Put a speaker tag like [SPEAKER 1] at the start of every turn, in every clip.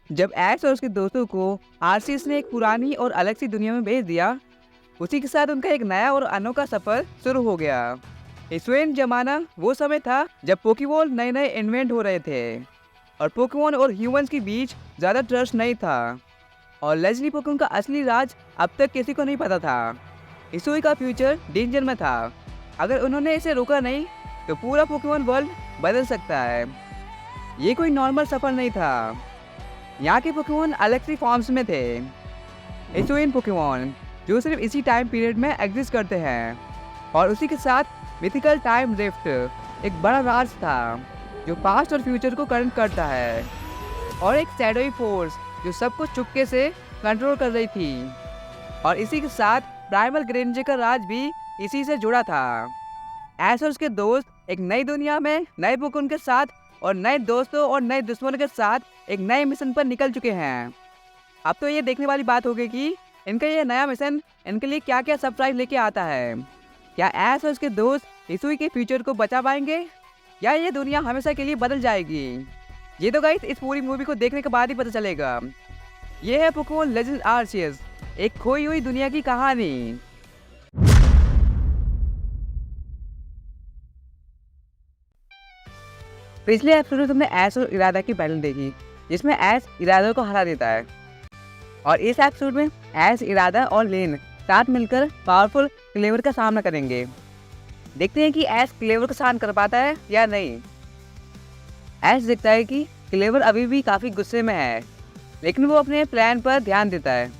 [SPEAKER 1] जब एश और उसके दोस्तों को आरसीएस ने एक पुरानी और अलग सी दुनिया में भेज दिया, उसी के साथ उनका एक नया और अनोखा सफर शुरू हो गया। एशियन जमाना वो समय था जब पोकेमॉन नए नए इन्वेंट हो रहे थे और पोकेमॉन और ह्यूमंस के बीच ज़्यादा ट्रस्ट नहीं था और लेजेंडरी पोकेमॉन का असली राज अब तक किसी को नहीं पता था। इसुई का फ्यूचर डेंजर में था। अगर उन्होंने इसे रोका नहीं तो पूरा पोकेमॉन वर्ल्ड बदल सकता है। ये कोई नॉर्मल सफर नहीं था। यहाँ के पोकेमॉन अलग सी फॉर्म्स में थे। एशियन पोकेमॉन जो सिर्फ इसी टाइम पीरियड में एग्जिस्ट करते हैं और उसी के साथ मिथिकल टाइम रिफ्ट एक बड़ा राज था जो पास्ट और फ्यूचर को कनेक्ट करता है, और एक शैडोई फोर्स जो सब कुछ चुपके से कंट्रोल कर रही थी, और इसी के साथ प्राइमल ग्रेंजर का राज भी इसी से जुड़ा था। ऐश और उसके दोस्त एक नई दुनिया में नए पोकेमॉन के साथ और नए दोस्तों और नए दुश्मनों के साथ एक नए मिशन पर निकल चुके हैं। अब तो ये देखने वाली बात होगी कि इनका ये नया मिशन इनके लिए क्या क्या सरप्राइज लेके आता है। क्या ऐश और उसके दोस्त इसुई के फ्यूचर को बचा पाएंगे या ये दुनिया हमेशा के लिए बदल जाएगी? ये तो गाइस इस पूरी मूवी को देखने के बाद ही पता चलेगा। ये है पोकेमॉन लेजेंड आर्सियस, एक खोई हुई दुनिया की कहानी। पिछले एपिसोड में तुमने ऐश और इरादा की बैटल देखी जिसमें ऐश इरादा को हरा देता है, और इस एपिसोड में ऐश, इरादा और लेन साथ मिलकर पावरफुल क्लेवर का सामना करेंगे। देखते हैं कि ऐश क्लेवर को शांत कर पाता है या नहीं। ऐश देखता है कि क्लेवर अभी भी काफ़ी गुस्से में है, लेकिन वो अपने प्लान पर ध्यान देता है।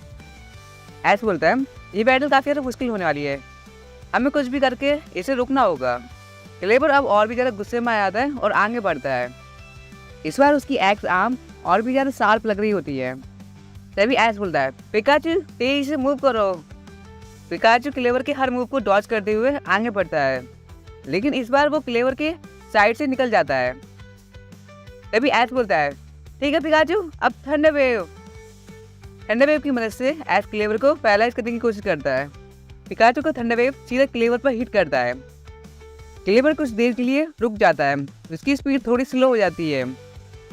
[SPEAKER 1] ऐश बोलता है ये बैटल काफ़ी ज़्यादा मुश्किल होने वाली है, हमें कुछ भी करके इसे रुकना होगा। क्लेवर अब और भी ज़्यादा गुस्से में आ जाता है और आगे बढ़ता है। इस बार उसकी एक्स आर्म और भी ज़्यादा शार्प लग रही होती है। तभी ऐश बोलता है पिकाचू तेजी से मूव करो। पिकाचू क्लेवर के हर मूव को डॉज करते हुए आगे बढ़ता है, लेकिन इस बार वो क्लेवर के साइड से निकल जाता है। तभी ऐश बोलता है ठीक है पिकाचू, अब थंडर वेव। थंडर वेव की मदद से ऐश क्लेवर को पैरालाइज करने की कोशिश करता है। पिकाचू को थंडर वेव सीधा क्लेवर पर हिट करता है। क्लेवर कुछ देर के लिए रुक जाता है, उसकी स्पीड थोड़ी स्लो हो जाती है।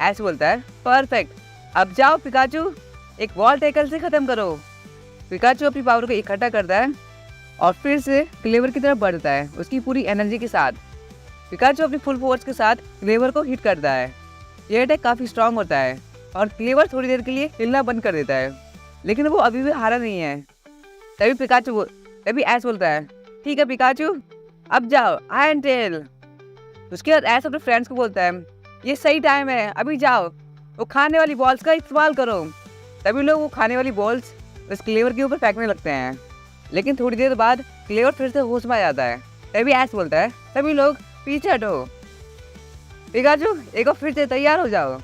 [SPEAKER 1] ऐश बोलता है परफेक्ट, अब जाओ पिकाचू, एक वॉल टैकल से ख़त्म करो। पिकाचू अपनी पावर को इकट्ठा करता है और फिर से क्लेवर की तरफ बढ़ता है उसकी पूरी एनर्जी के साथ। पिकाचू अपनी फुल फोर्स के साथ क्लेवर को हिट करता है। यह अटैक काफ़ी स्ट्रांग होता है और क्लेवर थोड़ी देर के लिए हिलना बंद कर देता है, लेकिन वो अभी भी हारा नहीं है। तभी ऐश बोलता है ठीक है पिकाचू, अब जाओ आयरन टेल। उसके बाद ऐश अपने फ्रेंड्स को बोलता है ये सही टाइम है, अभी जाओ, वो खाने वाली बॉल्स का इस्तेमाल करो। तभी लोग वो खाने वाली बॉल्स उस क्लेवर के ऊपर फेंकने लगते हैं, लेकिन थोड़ी देर बाद क्लेवर फिर से होश में आ जाता है। तभी ऐश बोलता है सभी लोग पीछे हटो। पिकाचू एक बार फिर से तैयार हो जाओ।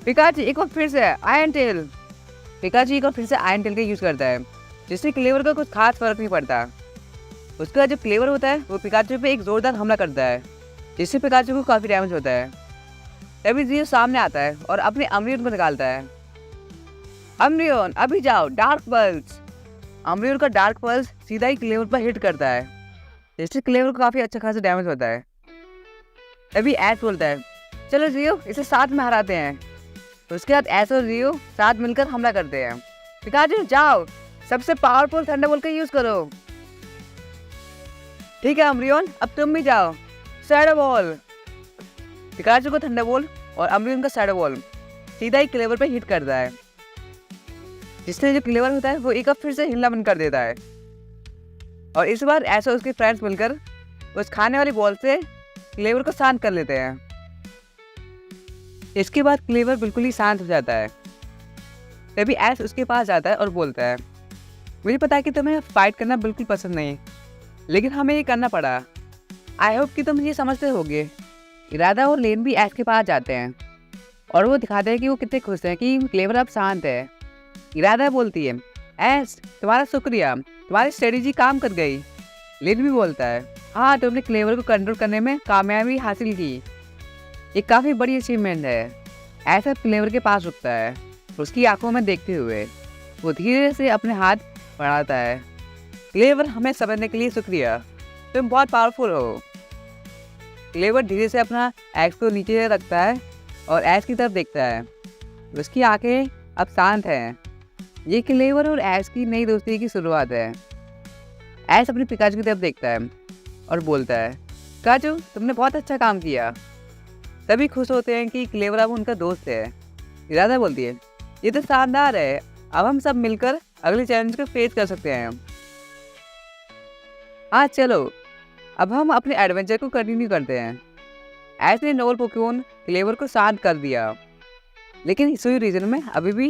[SPEAKER 1] पिकाचू एक बार फिर से आयरन टेल। पिकाचू एक बार फिर से आयरन टेल का यूज़ करता है, जिससे क्लेवर का कुछ खास फर्क नहीं पड़ता। उसका जो क्लेवर होता है वो पिकाचू पे एक जोरदार हमला करता है, जिससे पिकाचू को काफ़ी डैमेज होता है। तभी जियो सामने आता है और अपने अमरियन को निकालता है। अमरियन अभी जाओ, डार्क पल्स। अमरियन का डार्क पल्स सीधा ही क्लेवर पर हिट करता है, जिससे क्लेवर को काफ़ी अच्छा खासा डैमेज होता है। तभी ऐश बोलता है चलो जियो, इसे साथ में हराते हैं। उसके बाद ऐश और जियो साथ मिलकर हमला करते हैं। पिकाचू जाओ, सबसे पावरफुल थंडरबोल्ट का यूज़ करो। ठीक है अमरियन, अब तुम भी जाओ, शैडो बॉल। पिकाचू को थंडरबोल्ट और अमरियन का शैडो बॉल सीधा ही क्लेवर पे हिट करता है, जिससे जो क्लेवर होता है वो एक बार फिर से हिलना बंद कर देता है। और इस बार ऐश और उसके फ्रेंड्स मिलकर उस खाने वाली बॉल से क्लेवर को शांत कर लेते हैं। इसके बाद क्लेवर बिल्कुल ही शांत हो जाता है। तभी ऐश उसके पास जाता है और बोलता है मुझे पता है कि तुम्हें फाइट करना बिल्कुल पसंद नहीं, लेकिन हमें ये करना पड़ा। आई होप कि तुम ये समझते होगे। इरादा और लेन भी ऐश के पास जाते हैं और वो दिखाते हैं कि वो कितने खुश हैं कि क्लेवर अब शांत है। इरादा बोलती है ऐश तुम्हारा शुक्रिया, तुम्हारी स्ट्रेटेजी काम कर गई। लेन भी बोलता है हाँ, तुमने क्लेवर को कंट्रोल करने में कामयाबी हासिल की, ये काफ़ी बड़ी अचीवमेंट है। ऐसा क्लेवर के पास रुकता है, उसकी आंखों में देखते हुए वो धीरे से अपने हाथ बढ़ाता है। क्लेवर हमें समझने के लिए शुक्रिया, तुम बहुत पावरफुल हो। क्लेवर धीरे से अपना एक्स को नीचे रखता है और ऐश की तरफ देखता है। उसकी आंखें अब शांत हैं। ये क्लेवर और ऐश की नई दोस्ती की शुरुआत है। ऐश अपने पिकाचू की तरफ देखता है और बोलता है, पिकाचू तुमने बहुत अच्छा काम किया। सभी खुश होते हैं कि क्लेवर अब उनका दोस्त है। इरादा बोलती है, ये तो शानदार है, अब हम सब मिलकर अगले चैलेंज को फेस कर सकते हैं। हाँ चलो, अब हम अपने एडवेंचर को कंटिन्यू करते हैं। ऐश ने नोबल पोकेमोन क्लेवर को शांत कर दिया, लेकिन हिसुई रीजन में अभी भी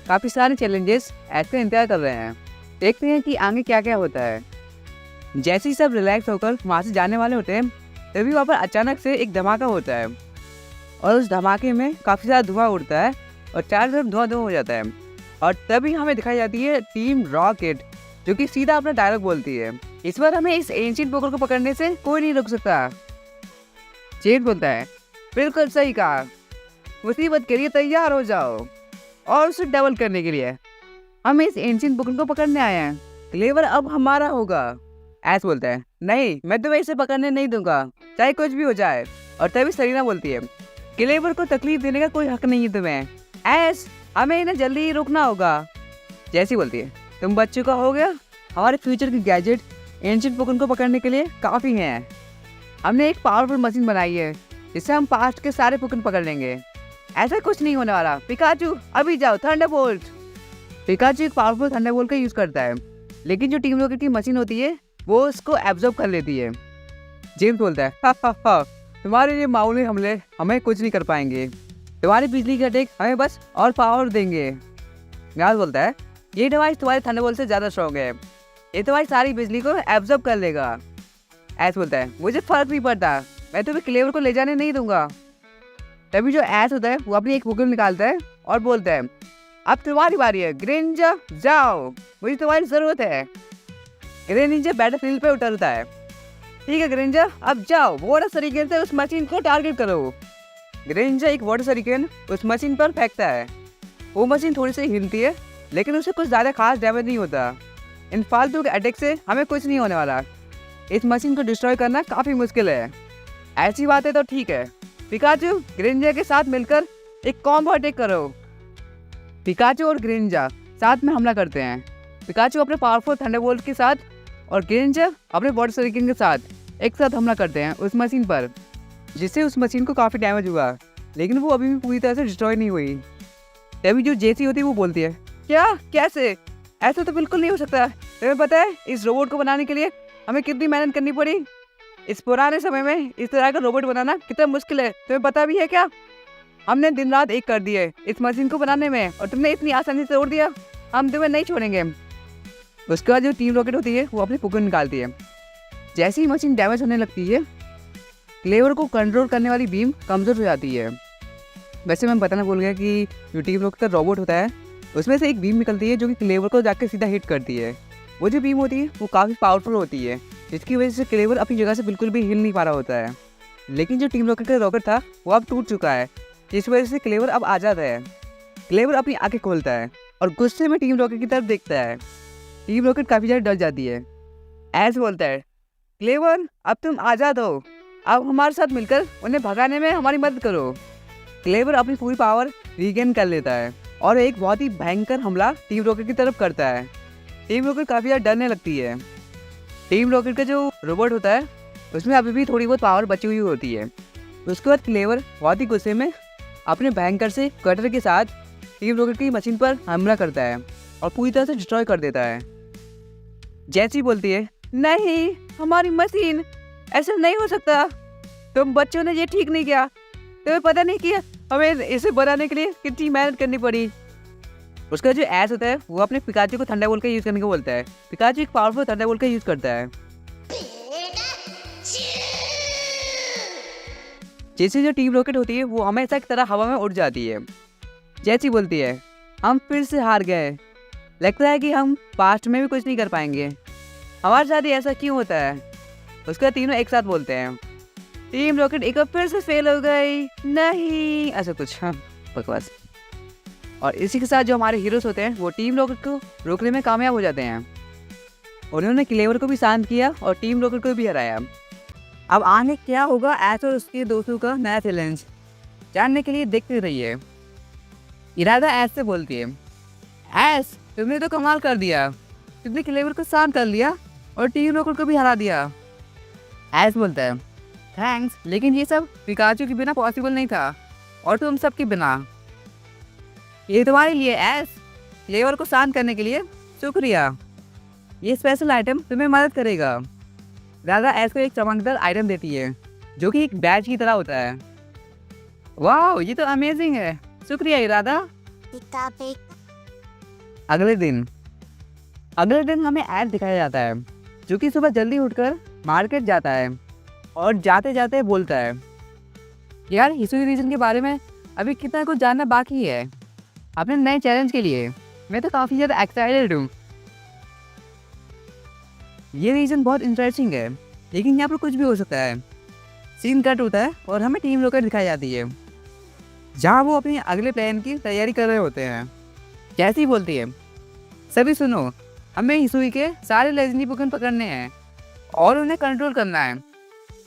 [SPEAKER 1] काफ़ी सारे चैलेंजेस ऐश का इंतजार कर रहे हैं। देखते हैं कि आगे क्या क्या होता है। जैसे ही सब रिलैक्स होकर वहाँ से जाने वाले होते हैं, तभी वहाँ पर अचानक से एक धमाका होता है और उस धमाके में काफ़ी सारा धुआं उड़ता है और चारों तरफ धुआं धुआं हो जाता है। और तभी हमें दिखाई जाती है टीम रॉकेट, जो कि सीधा अपना डायलॉग बोलती है, इस बार हमें इस एंशिएंट पोकेमोन को पकड़ने से कोई नहीं रोक सकता। जेड बोलता है, बिल्कुल सही कहा, मुसीबत के लिए तैयार हो जाओ। और उसे डबल करने के लिए हम इस एंशिएंट पोकेमोन को पकड़ने आए हैं। क्लेवर अब हमारा होगा। ऐश बोलता है, नहीं, मैं तुम्हें इसे पकड़ने नहीं दूंगा, चाहे कुछ भी हो जाए। और तभी सरीना बोलती है, क्लेवर को तकलीफ देने का कोई हक नहीं है तुम्हें। ऐश, हमें इन्हें जल्दी ही रोकना होगा। जैसी बोलती है, तुम बच्चों का हो गया, हमारे फ्यूचर के गैजेट एंशिएंट पोकेमोन को पकड़ने के लिए काफ़ी हैं। हमने एक पावरफुल मशीन बनाई है जिससे हम पास्ट के सारे पोकेमोन पकड़ लेंगे। ऐसा कुछ नहीं होने वाला। पिकाचू अभी जाओ, थंडरबोल्ट। पिकाचू एक पावरफुल थंडरबोल्ट का यूज़ करता है, लेकिन जो टीम रॉकेट की मशीन होती है वो उसको एब्जॉर्ब कर लेती है। जेम्स बोलता है, हा हा हा, तुम्हारे ये मामूली हमले हमें कुछ नहीं कर पाएंगे। तुम्हारी बिजली के अटैक हमें बस और पावर देंगे। गाल बोलता है, ये डिवाइस तुम्हारे थंडरबोल्ट से ज़्यादा स्ट्रॉन्ग है, ये तुम्हारी सारी बिजली को एब्जॉर्ब कर लेगा। ऐश बोलता है, मुझे फर्क नहीं पड़ता, मैं तुम्हें क्लेवर को ले जाने नहीं दूंगा। तभी जो ऐश होता है वो अपनी एक पोकेमोन निकालता है और बोलता है, अब तुम्हारी बारी है, ग्रेनिंजा जाओ, मुझे तुम्हारी ज़रूरत है। ग्रेनिंजा बैटलफील्ड पे उतरता है। ठीक है ग्रेनिंजा, अब जाओ, वाटर सरिकेन से उस मशीन को टारगेट करो। ग्रेनिंजा एक वाटर सरिकेन उस मशीन पर फेंकता है। वो मशीन थोड़ी सी हिलती है, लेकिन उसे कुछ ज़्यादा खास डैमेज नहीं होता। इन फालतू के अटैक से हमें कुछ नहीं होने वाला। इस मशीन को डिस्ट्रॉय करना काफ़ी मुश्किल है। ऐसी बात है तो ठीक है, पिकाचू ग्रेनिंजा के साथ मिलकर एक कॉम्बो अटैक करो। पिकाचू और ग्रेनिंजा साथ में हमला करते हैं। पिकाचू अपने पावरफुल थंडरबोल्ट के साथ और ग्रेनिंजा अपने वाटर सरिकेन के साथ एक साथ हमला करते हैं उस मशीन पर, जिससे उस मशीन को काफ़ी डैमेज हुआ, लेकिन वो अभी भी पूरी तरह से डिस्ट्रॉय नहीं हुई। तभी जो जेसी होती है वो बोलती है, क्या, कैसे, ऐसा तो बिल्कुल नहीं हो सकता। तुम्हें पता है इस रोबोट को बनाने के लिए हमें कितनी मेहनत करनी पड़ी? इस पुराने समय में इस तरह का रोबोट बनाना कितना मुश्किल है, तुम्हें पता भी है क्या? हमने दिन रात एक कर दिए इस मशीन को बनाने में, और तुमने इतनी आसानी से तोड़ दिया। हम तुम्हें नहीं छोड़ेंगे। उसके बाद जो टीम रॉकेट होती है वो अपनी पोकेमोन निकालती है। जैसे ही मशीन डैमेज होने लगती है, क्लेवर को कंट्रोल करने वाली बीम कमज़ोर हो जाती है। वैसे मैं बताना भूल गया कि जो टीम रॉकेट का रोबोट होता है उसमें से एक बीम निकलती है जो कि क्लेवर को जाकर सीधा हिट करती है। वो जो बीम होती है वो काफ़ी पावरफुल होती है, जिसकी वजह से क्लेवर अपनी जगह से बिल्कुल भी हिल नहीं पा रहा होता है। लेकिन जो टीम रॉकेट का रॉकेट था वो अब टूट चुका है, जिस वजह से क्लेवर अब आज़ाद है। क्लेवर अपनी आंखें खोलता है और गुस्से में टीम रॉकेट की तरफ देखता है। टीम रॉकेट काफ़ी ज़्यादा डर जाती है। ऐश बोलता है, क्लेवर अब तुम आज़ाद हो, अब हमारे साथ मिलकर उन्हें भगाने में हमारी मदद करो। क्लेवर अपनी पूरी पावर रीगेन कर लेता है और एक बहुत ही भयंकर हमला टीम रॉकेट की तरफ करता है। टीम रॉकेट काफ़ी ज़्यादा डरने लगती है। टीम रॉकेट का जो रोबोट होता है उसमें अभी भी थोड़ी बहुत पावर बची हुई होती है। उसके बाद क्लेवर बहुत ही गुस्से में अपने भयंकर से कटर के साथ टीम रॉकेट की मशीन पर हमला करता है और पूरी तरह से डिस्ट्रॉय कर देता है। जैसी बोलती है, नहीं हमारी मशीन, ऐसा नहीं हो सकता, तुम बच्चों ने ये ठीक नहीं किया, तुम्हें पता नहीं किया हमें इसे बनाने के लिए कितनी मेहनत करनी पड़ी। उसका जो ऐश होता है वो अपने पिकाचू को थंडरबोल्ट का यूज़ करने को बोलता है। पिकाचू एक पावरफुल थंडरबोल्ट का यूज़ करता है। जैसे जो टीम रॉकेट होती है वो हमेशा की तरह हवा में उड़ जाती है। जैसी बोलती है, हम फिर से हार गए, लगता है कि हम पास्ट में भी कुछ नहीं कर पाएंगे, हमारे साथ ही ऐसा क्यों होता है? उसका तीनों एक साथ बोलते हैं, टीम रॉकेट एक बार फिर से फेल हो गई, नहीं ऐसा कुछ, हाँ बकवास। और इसी के साथ जो हमारे हीरोज होते हैं वो टीम रॉकेट को रोकने में कामयाब हो जाते हैं। उन्होंने क्लेवर को भी शांत किया और टीम रॉकेट को भी हराया। अब आगे क्या होगा ऐश और उसके दोस्तों का नया चैलेंज जानने के लिए देखते रहिए। इरादा ऐस से बोलती है, ऐस तुमने तो कमाल कर दिया, तुमने क्लेवर को शांत कर लिया और टीम रॉकेट को भी हरा दिया। ऐस बोलता है, थैंक्स, लेकिन ये सब पिकाचू के बिना पॉसिबल नहीं था और तुम सबके बिना। ये तुम्हारे लिए ऐस, क्लेवर को शांत करने के लिए शुक्रिया। ये स्पेशल आइटम तुम्हें मदद करेगा। राधा ऐस को एक चमकदार आइटम देती है जो कि एक बैज की तरह होता है। वाह, ये तो अमेजिंग है, शुक्रिया इरादा। अगले दिन हमें ऐड दिखाया जाता है जो कि सुबह जल्दी उठकर मार्केट जाता है और जाते जाते बोलता है, यार हिसुई रीजन के बारे में अभी कितना कुछ जानना बाकी है। अपने नए चैलेंज के लिए मैं तो काफ़ी ज़्यादा एक्साइटेड हूँ। ये रीजन बहुत इंटरेस्टिंग है, लेकिन यहाँ पर कुछ भी हो सकता है। सीन कट होता है और हमें टीम रॉकेट दिखाई जाती है जहाँ वो अपने अगले प्लान की तैयारी कर रहे होते हैं। कैसी बोलती है, सभी सुनो, हमें हिसुई के सारे लेजेंडरी पोकेमॉन पकड़ने हैं और उन्हें कंट्रोल करना है।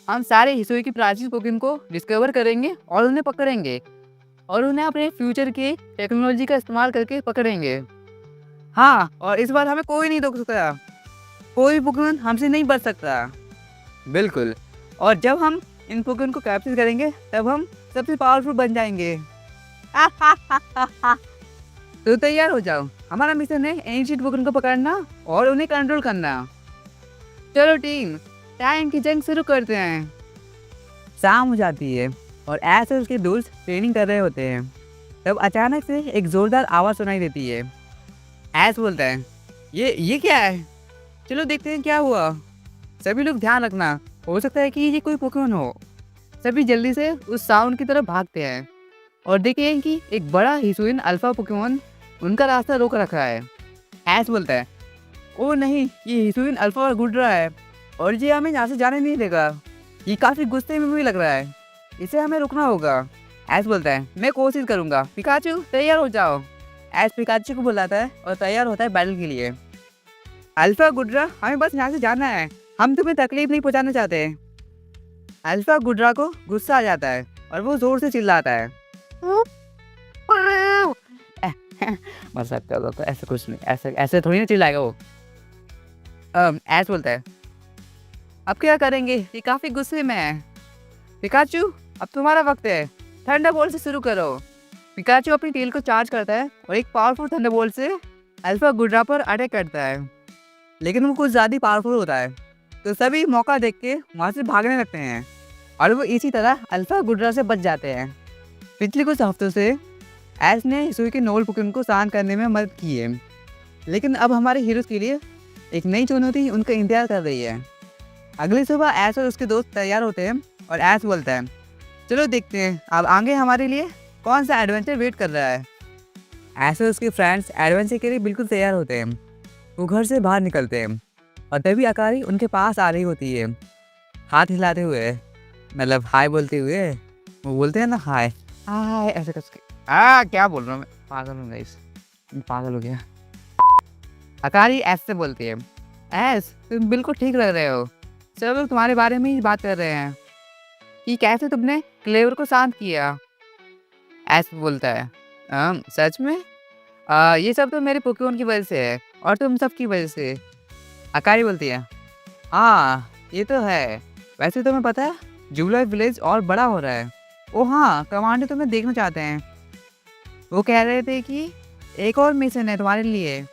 [SPEAKER 1] हम सारे हिसुई की प्राचीन पोकेमॉन को डिस्कवर करेंगे और उन्हें पकड़ेंगे और उन्हें अपने फ्यूचर की टेक्नोलॉजी का इस्तेमाल करके पकड़ेंगे। हाँ, और इस बार हमें कोई नहीं रोक सकता, कोई पोकेमॉन हमसे नहीं बच सकता। बिल्कुल, और जब हम इन पोकेमॉन को कैप्चर करेंगे तब हम सबसे पावरफुल बन जाएंगे। तो तैयार हो जाओ, हमारा मिशन है एंशिएंट पोकेमॉन को पकड़ना और उन्हें कंट्रोल करना। चलो टीम, टाइम की जंग शुरू करते हैं। शाम हो जाती है और ऐसे उसके दोस्त ट्रेनिंग कर रहे होते हैं। तब अचानक से एक जोरदार आवाज़ सुनाई देती है। ऐस बोलता है, ये क्या है? चलो देखते हैं क्या हुआ। सभी लोग ध्यान रखना, हो सकता है कि ये कोई पोकेमॉन हो। सभी जल्दी से उस साउंड की तरफ भागते हैं और देखते हैं कि एक बड़ा हिसुइन अल्फा पोकेमॉन उनका रास्ता रोक रखा है। ऐस बोलता है, ओ नहीं, ये हिसुइन अल्फा गुड रहा है और ये हमें यहाँ से जाने नहीं देगा। ये काफ़ी गुस्से में भी लग रहा है, इसे हमें रुकना होगा। ऐस बोलता है, मैं कोशिश करूँगा। पिकाचू तैयार हो जाओ। ऐस पिकाचू को बुलाता है और तैयार होता है बैटल के लिए। अल्फा गुड्रा, हमें बस यहाँ से जाना है, हम तुम्हें तकलीफ नहीं पहुँचाना चाहते। अल्फा गुड्रा को गुस्सा आ जाता है और वो जोर से चिल्लाता है। मजाक कर रहा था, ऐसे कुछ नहीं, ऐसे थोड़ी ना चिल्लाएगा वो। ऐस बोलता है, अब क्या करेंगे, ये काफ़ी गुस्से में है। पिकाचू, अब तुम्हारा वक्त है, थंडरबोल्ट से शुरू करो। पिकाचू अपनी टेल को चार्ज करता है और एक पावरफुल थंडरबोल्ट से अल्फा गुड्रा पर अटैक करता है, लेकिन वो कुछ ज़्यादा पावरफुल होता है। तो सभी मौका देख के वहाँ से भागने लगते हैं और वो इसी तरह अल्फा गुड्रा से बच जाते हैं। पिछले कुछ हफ्तों से ऐस ने हिसुई के नोबल पोकेमॉन को शांत करने में मदद की है, लेकिन अब हमारे हीरोज़ के लिए एक नई चुनौती उनका इंतजार कर रही है। अगली सुबह ऐस और उसके दोस्त तैयार होते हैं और ऐस बोलता है, चलो देखते हैं अब आगे हमारे लिए कौन सा एडवेंचर वेट कर रहा है। ऐस और उसके फ्रेंड्स एडवेंचर के लिए बिल्कुल तैयार होते हैं। वो घर से बाहर निकलते हैं और तभी अकारी उनके पास आ रही होती है, हाथ हिलाते हुए, मतलब हाय बोलते हुए। वो बोलते हैं ना हाय हाय ऐसे करके। क्या बोल रहा हूँ मैं, पागल हूँ गाइस, पागल हो गया। अकारी ऐस से बोलती है, ऐस तुम बिल्कुल ठीक लग रहे हो, सब लोग तुम्हारे बारे में ही बात कर रहे हैं कि कैसे तुमने क्लेवर को शांत किया। ऐस बोलता है, सच में? ये सब तो मेरे पोकेमॉन की वजह से है और तुम सब की वजह से। अकारी बोलती है, हाँ ये तो है, वैसे तुम्हें पता है जुबलाइट विलेज और बड़ा हो रहा है। ओ हाँ, कमांडर तुम्हें देखना चाहते हैं, वो कह रहे थे कि एक और मिशन है तुम्हारे लिए।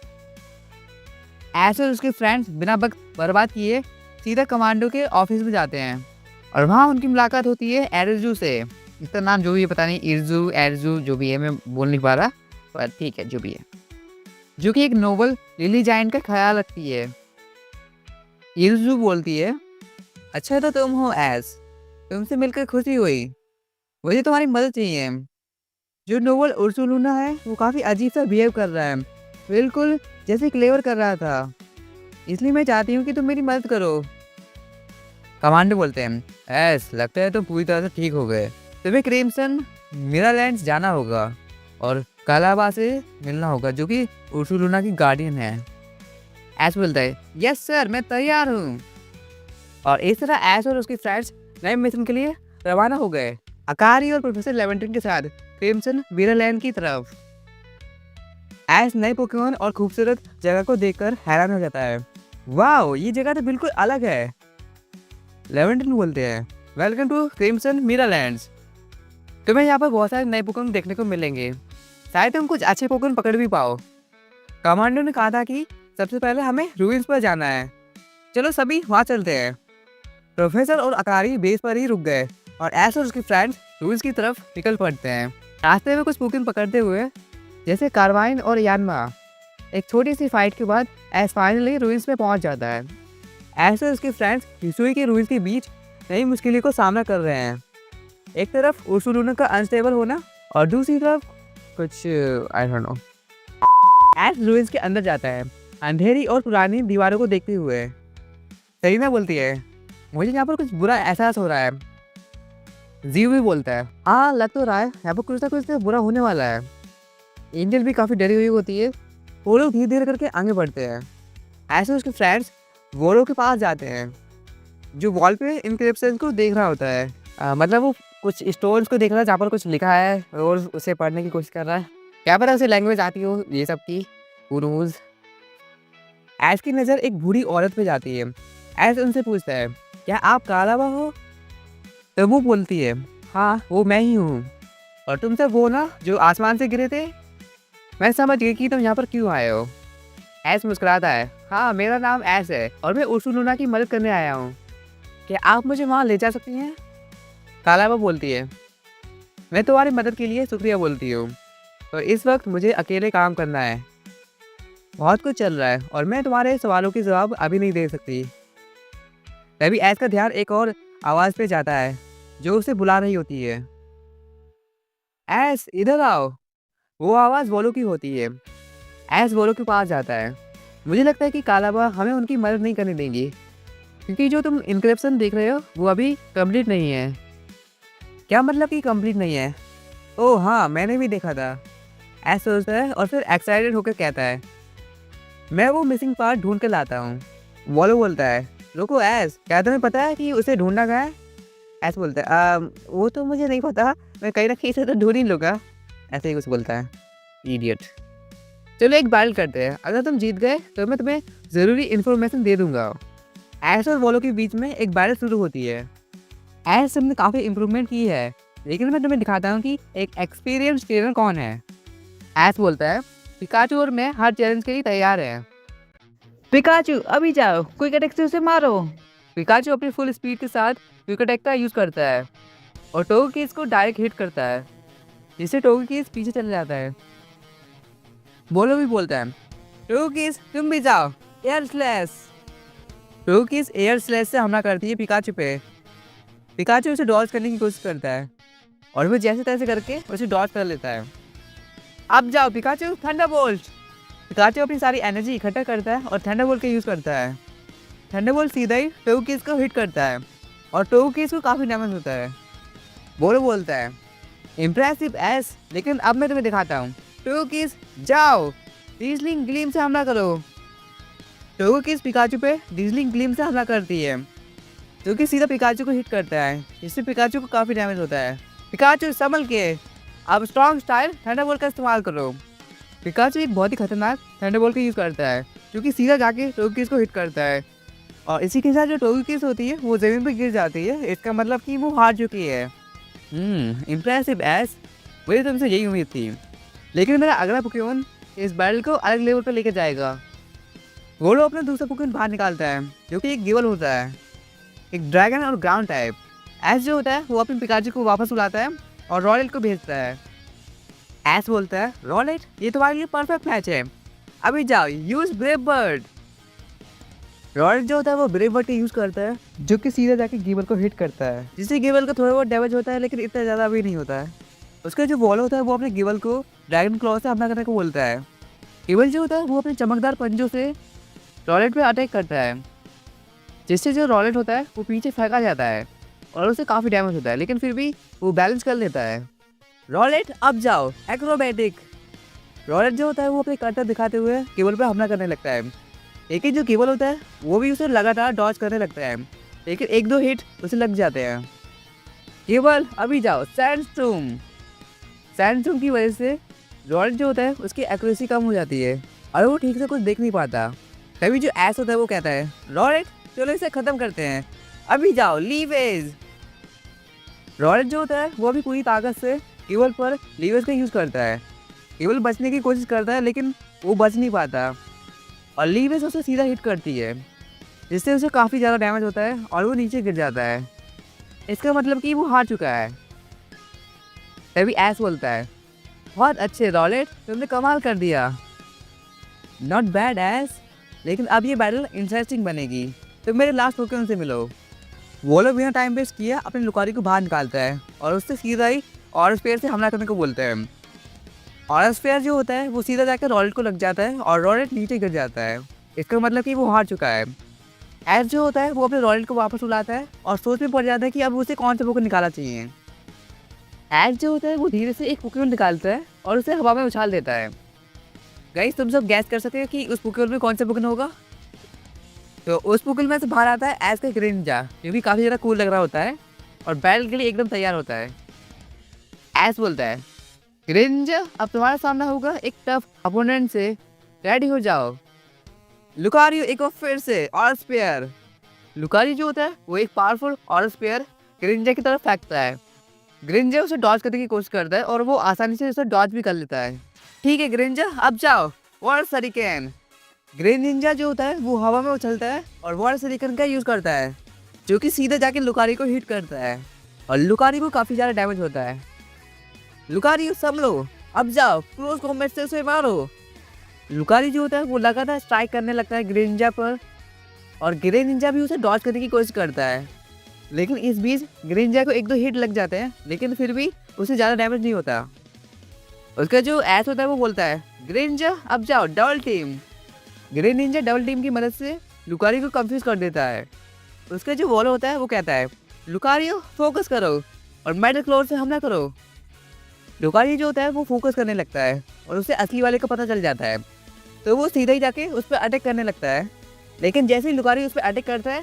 [SPEAKER 1] ऐसे उसके फ्रेंड्स बिना वक्त बर्बाद किए सीधा कमांडो के ऑफिस में जाते हैं और वहाँ उनकी मुलाकात होती है एरजू से। इसका नाम जो भी है पता नहीं, इर्जू एरजू जो भी है, मैं बोल नहीं पा रहा, पर ठीक है जो भी है, जो कि एक नोबल लिली जाइंट का ख्याल रखती है। इर्जू बोलती है, अच्छा तो तुम हो ऐस, तुमसे मिलकर खुशी हुई, मुझे तुम्हारी मदद चाहिए। जो नोबल उर्सुलूना है वो काफ़ी अजीब सा बिहेव कर रहा है, बिल्कुल जैसे क्लेवर कर रहा था, इसलिए मैं चाहती हूँ कि तुम मेरी मदद करो। कमांडो बोलते हैं, ऐस लगता है तुम पूरी तरह से ठीक हो गए, तुम्हें क्रिम्सन मिरालैंड्स जाना होगा और कालाबा से मिलना होगा जो कि उर्सुलूना की गार्डियन है। ऐस बोलता है, यस सर मैं तैयार हूँ। और इस तरह ऐस और उसके फ्रेंड्स नए मिशन के लिए रवाना हो गए, अकारी और प्रोफेसर लेवेंटिन के साथ क्रिम्सन मिरालैंड की तरफ। एस नए पोकेमॉन और खूबसूरत जगह को देखकर हैरान हो जाता है। वाओ, ये जगह तो बिल्कुल अलग है। लेवेंटन बोलते हैं, वेलकम टू क्रिम्सन मिरालैंड्स। तुम्हें यहाँ पर बहुत सारे नए पोकेमॉन देखने को मिलेंगे, शायद तुम कुछ अच्छे पोकेमॉन पकड़ भी पाओ। कमांडो ने कहा था कि सबसे पहले हमें रूइंस पर जाना है। चलो सभी वहाँ चलते हैं। प्रोफेसर और अकारी बेस पर ही रुक गए और एस और उसके फ्रेंड्स रूइंस की तरफ निकल पड़ते हैं। रास्ते में कुछ पोकेमॉन पकड़ते हुए, जैसे कार्वाइन और यानमा। एक छोटी सी फाइट के बाद एस फाइनली रूइंस में पहुंच जाता है। एस और उसके फ्रेंड्स हिसुई के रूइंस के बीच नई मुश्किलों का सामना कर रहे हैं। एक तरफ उर्सुलूना का अनस्टेबल होना और दूसरी तरफ कुछ I don't know. S ruins के अंदर जाता है, अंधेरी और पुरानी दीवारों को देखते हुए। सरीना बोलती है, मुझे यहाँ पर कुछ बुरा एहसास हो रहा है। जीव भी बोलता है, हाँ लग तो रहा है यहाँ पर कुछ ना कुछ तो बुरा होने वाला है। एंजल भी काफ़ी डरी हुई होती है। वो लोग धीरे धीरे करके आगे बढ़ते हैं। ऐसे उसके फ्रेंड्स वोरो के पास जाते हैं, जो वॉल पे इंक्रिप्शन को देख रहा होता है। मतलब वो कुछ स्टोन्स को देख रहा है जहाँ पर कुछ लिखा है और उसे पढ़ने की कोशिश कर रहा है। क्या पता उसे लैंग्वेज आती हो ये सब की। नोज। ऐश की नज़र एक बूढ़ी औरत पे जाती है। ऐश उनसे पूछता है, क्या आप कालाबा हो? तो वो बोलती है, हाँ वो मैं ही हूँ। और तुम सब वो ना जो आसमान से गिरे थे? मैं समझ गई कि तुम यहाँ पर क्यों आए हो। ऐश मुस्कुराता है, हाँ मेरा नाम ऐश है और मैं उर्सुलूना की मदद करने आया हूँ। क्या आप मुझे वहाँ ले जा सकती हैं? कालाबा बोलती है, मैं तुम्हारी मदद के लिए शुक्रिया बोलती हूँ, तो इस वक्त मुझे अकेले काम करना है। बहुत कुछ चल रहा है और मैं तुम्हारे सवालों के जवाब अभी नहीं दे सकती। तभी ऐश का ध्यान एक और आवाज़ पे जाता है जो उसे बुला रही होती है। ऐश इधर आओ। वो आवाज़ वोलो की होती है। ऐश वोलो के पास जाता है। मुझे लगता है कि कालाबा हमें उनकी मदद नहीं करने देंगी, क्योंकि जो तुम इंक्रिप्शन देख रहे हो वो अभी कंप्लीट नहीं है। क्या मतलब कि कंप्लीट नहीं है? ओह हाँ, मैंने भी देखा था। ऐश सोचता है और फिर एक्साइटेड होकर कहता है, मैं वो मिसिंग पार्ट ढूंढ कर लाता हूँ। वोलो बोलता है, रुको ऐश, क्या तुम्हें पता है कि उसे ढूंढना कहाँ है? ऐश बोलता है, वो तो मुझे नहीं पता, मैं कहीं ना कहीं से तो ढूंढ ही लूँगा। ऐसे ही कुछ बोलता है, इडियट। चलो एक बैटल करते हैं, अगर तुम जीत गए तो मैं तुम्हें ज़रूरी इन्फॉर्मेशन दे दूंगा। ऐश और वोलो के बीच में एक बैटल शुरू होती है। ऐश हमने काफ़ी इम्प्रूवमेंट की है, लेकिन मैं तुम्हें दिखाता हूँ कि एक एक्सपीरियंस ट्रेनर कौन है। ऐश बोलता है, पिकाचू और मैं हर चैलेंज के लिए तैयार हैं। पिकाचू अभी जाओ, क्विक अटैक से उसे मारो। पिकाचू अपनी फुल स्पीड के साथ क्विक अटैक का यूज़ करता है और टोगेकीज को डायरेक्ट हिट करता है, जिससे टोगेकीज पीछे चले जाता है। वोलो भी बोलता है, टोगेकीज तुम भी जाओ, एयर स्लैश। टोगेकीज एयर स्लैश से हमला करती है पिकाचू पे। पिकाचू उसे डॉज करने की कोशिश करता है और वो जैसे तैसे करके उसे डॉज कर लेता है। अब जाओ पिकाचू, थंडरबोल्ट। पिकाचू अपनी सारी एनर्जी इकट्ठा करता है और थंडरबोल्ट का यूज़ करता है। थंडरबोल्ट सीधा ही टोगेकीज को हिट करता है और टोगेकीज को काफ़ी डैमेज होता है। वोलो बोलता है, इम्प्रेसिव ऐश, लेकिन अब मैं तुम्हें दिखाता हूँ। टोगेकीज जाओ, डीजलिंग ग्लीम से हमला करो। टोगेकीज पिकाचू पे डीजलिंग ग्लीम से हमला करती है, जो कि सीधा पिकाचू को हिट करता है, जिससे पिकाचू को काफ़ी डैमेज होता है। पिकाचू संभल के, अब स्ट्रॉन्ग स्टाइल थंडरबोल्ट का इस्तेमाल करो। पिकाचू एक बहुत ही खतरनाक थंडरबोल्ट का यूज़ करता है, जो कि सीधा जाके टोगेकीज को हिट करता है और इसी के साथ जो टोगेकीज होती है वो ज़मीन पर गिर जाती है। इसका मतलब कि वो हार चुकी है। इम्प्रेसिव ऐश, मुझे तुमसे यही उम्मीद थी, लेकिन मेरा अगला पोकेमॉन इस बैटल को अलग लेवल पर लेकर जाएगा। वोलो अपना दूसरा पोकेमॉन बाहर निकालता है, जो कि एक गिवल होता है, एक ड्रैगन और ग्राउंड टाइप। ऐश जो होता है वो अपने पिकाचू को वापस बुलाता है और रॉलेट को भेजता है। ऐश बोलता है, रॉलेट ये तुम्हारे लिए परफेक्ट मैच है, अभी जाओ यूज ब्रेव बर्ड। रॉलेट जो होता है वो ब्रेव बर्ड का यूज़ करता है, जो कि सीधा जाके गिवल को हिट करता है, जिससे गिवल को थोड़ा बहुत डैमेज होता है, लेकिन इतना ज़्यादा भी नहीं होता है। उसका जो वॉलो होता है वो अपने गिवल को ड्रैगन क्लॉ से हमला करने को बोलता है। गिवल जो होता है वो अपने चमकदार पंजों से रॉलेट पे अटैक करता है, जिससे जो रॉलेट होता है वो पीछे फेंका जाता है और उसे काफ़ी डैमेज होता है, लेकिन फिर भी वो बैलेंस कर लेता है। रॉलेट अब जाओ एक्रोबैटिक। रॉलेट जो होता है वो अपने कर्तव्य दिखाते हुए गिवल पे हमला करने लगता है, लेकिन जो गिवल होता है वो भी उसे लगातार डॉज करने लगता है, लेकिन एक दो हिट उसे लग जाते हैं। गिवल अभी जाओ सैंडस्टॉर्म। सैंडस्टॉर्म की वजह से रॉलेट जो होता है उसकी एक्यूरेसी कम हो जाती है और वो ठीक से कुछ देख नहीं पाता। तभी जो एस होता है वो कहता है, रॉलेट चलो इसे ख़त्म करते हैं, अभी जाओ लीवेज। रॉलेट जो होता है वो अभी पूरी ताकत से केबल पर लीवेज का यूज़ करता है। केबल बचने की कोशिश करता है लेकिन वो बच नहीं पाता और लीवेज उसे सीधा हिट करती है, जिससे उसे काफ़ी ज़्यादा डैमेज होता है और वो नीचे गिर जाता है। इसका मतलब कि वो हार चुका है। तभी एस बोलता है, बहुत अच्छे रॉलेट, तुमने कमाल कर दिया। नॉट बैड एस, लेकिन अब ये बैटल इंटरेस्टिंग बनेगी, तो मेरे लास्ट पोकेमॉन से मिलो। वो लोग बिना टाइम वेस्ट किया अपने लुकारी को बाहर निकालता है और उससे सीधा ही और स्पेयर से हमला करने को बोलते हैं। और स्पेयर जो होता है वो सीधा जाकर रॉलेट को लग जाता है और रॉलेट नीचे गिर जाता है। इसका मतलब कि वो हार चुका है। एस जो होता है वो अपने रॉलेट को वापस उलाता है और सोच में पड़ जाता है कि अब उसे कौन सा पोकेमॉन निकालना चाहिए। एस जो होता है वो धीरे से एक पोकेमॉन निकालता है और उसे हवा में उछाल देता है। गाइस तुम सब गैस कर सकते हो कि उस पोकेमॉन में कौन सा पोकेमॉन होगा। तो उस पोकेमॉन में से बाहर आता है एस का ग्रेनिंजा, जो भी काफ़ी ज़्यादा कूल लग रहा होता है और बैटल के लिए एकदम तैयार होता है। एस बोलता है, ग्रेनिंजा अब तुम्हारा सामना होगा एक टफ अपोनेंट से, रेडी हो जाओ। लुकारियो एक बार फिर से और स्पेयर। लुकारियो जो होता है वो एक पावरफुल और स्पेयर ग्रेनिंजा की तरफ फेंकता है। ग्रेनिंजा उसे डॉज करने की कोशिश करता है और वो आसानी से उसे डॉज भी कर लेता है। ठीक है ग्रेनिंजा, अब जाओ वाटर सरिकेन। ग्रेनिंजा जो होता है वो हवा में उछलता है और वाटर सरिकेन का यूज़ करता है, जो कि सीधे जाके लुकारी को हिट करता है और लुकारी को काफ़ी ज़्यादा डैमेज होता है। लुकारी संभलो, अब जाओ क्लोज कॉम्बैट से उसे मारो। लुकारी जो होता है वो लगातार स्ट्राइक करने लगता है ग्रेनिंजा पर और ग्रेनिंजा भी उसे डॉज करने की कोशिश करता है, लेकिन इस बीच ग्रेनिंजा को एक दो हिट लग जाते हैं, लेकिन फिर भी उसे ज़्यादा डैमेज नहीं होता। उसका जो एस होता है वो बोलता है, ग्रेनिंजा अब जाओ double team. Greninja double team की मदद से लुकारी को कंफ्यूज कर देता है। उसका जो वॉल होता है वो कहता है, लुकारियो फोकस करो और मेटल क्लोर से हमला करो। लुकारियो जो होता है वो फोकस करने लगता है और उसे असली वाले का पता चल जाता है, तो वो सीधा ही जाके उस पर अटैक करने लगता है। लेकिन जैसे ही लुकारी उस पर अटैक करता है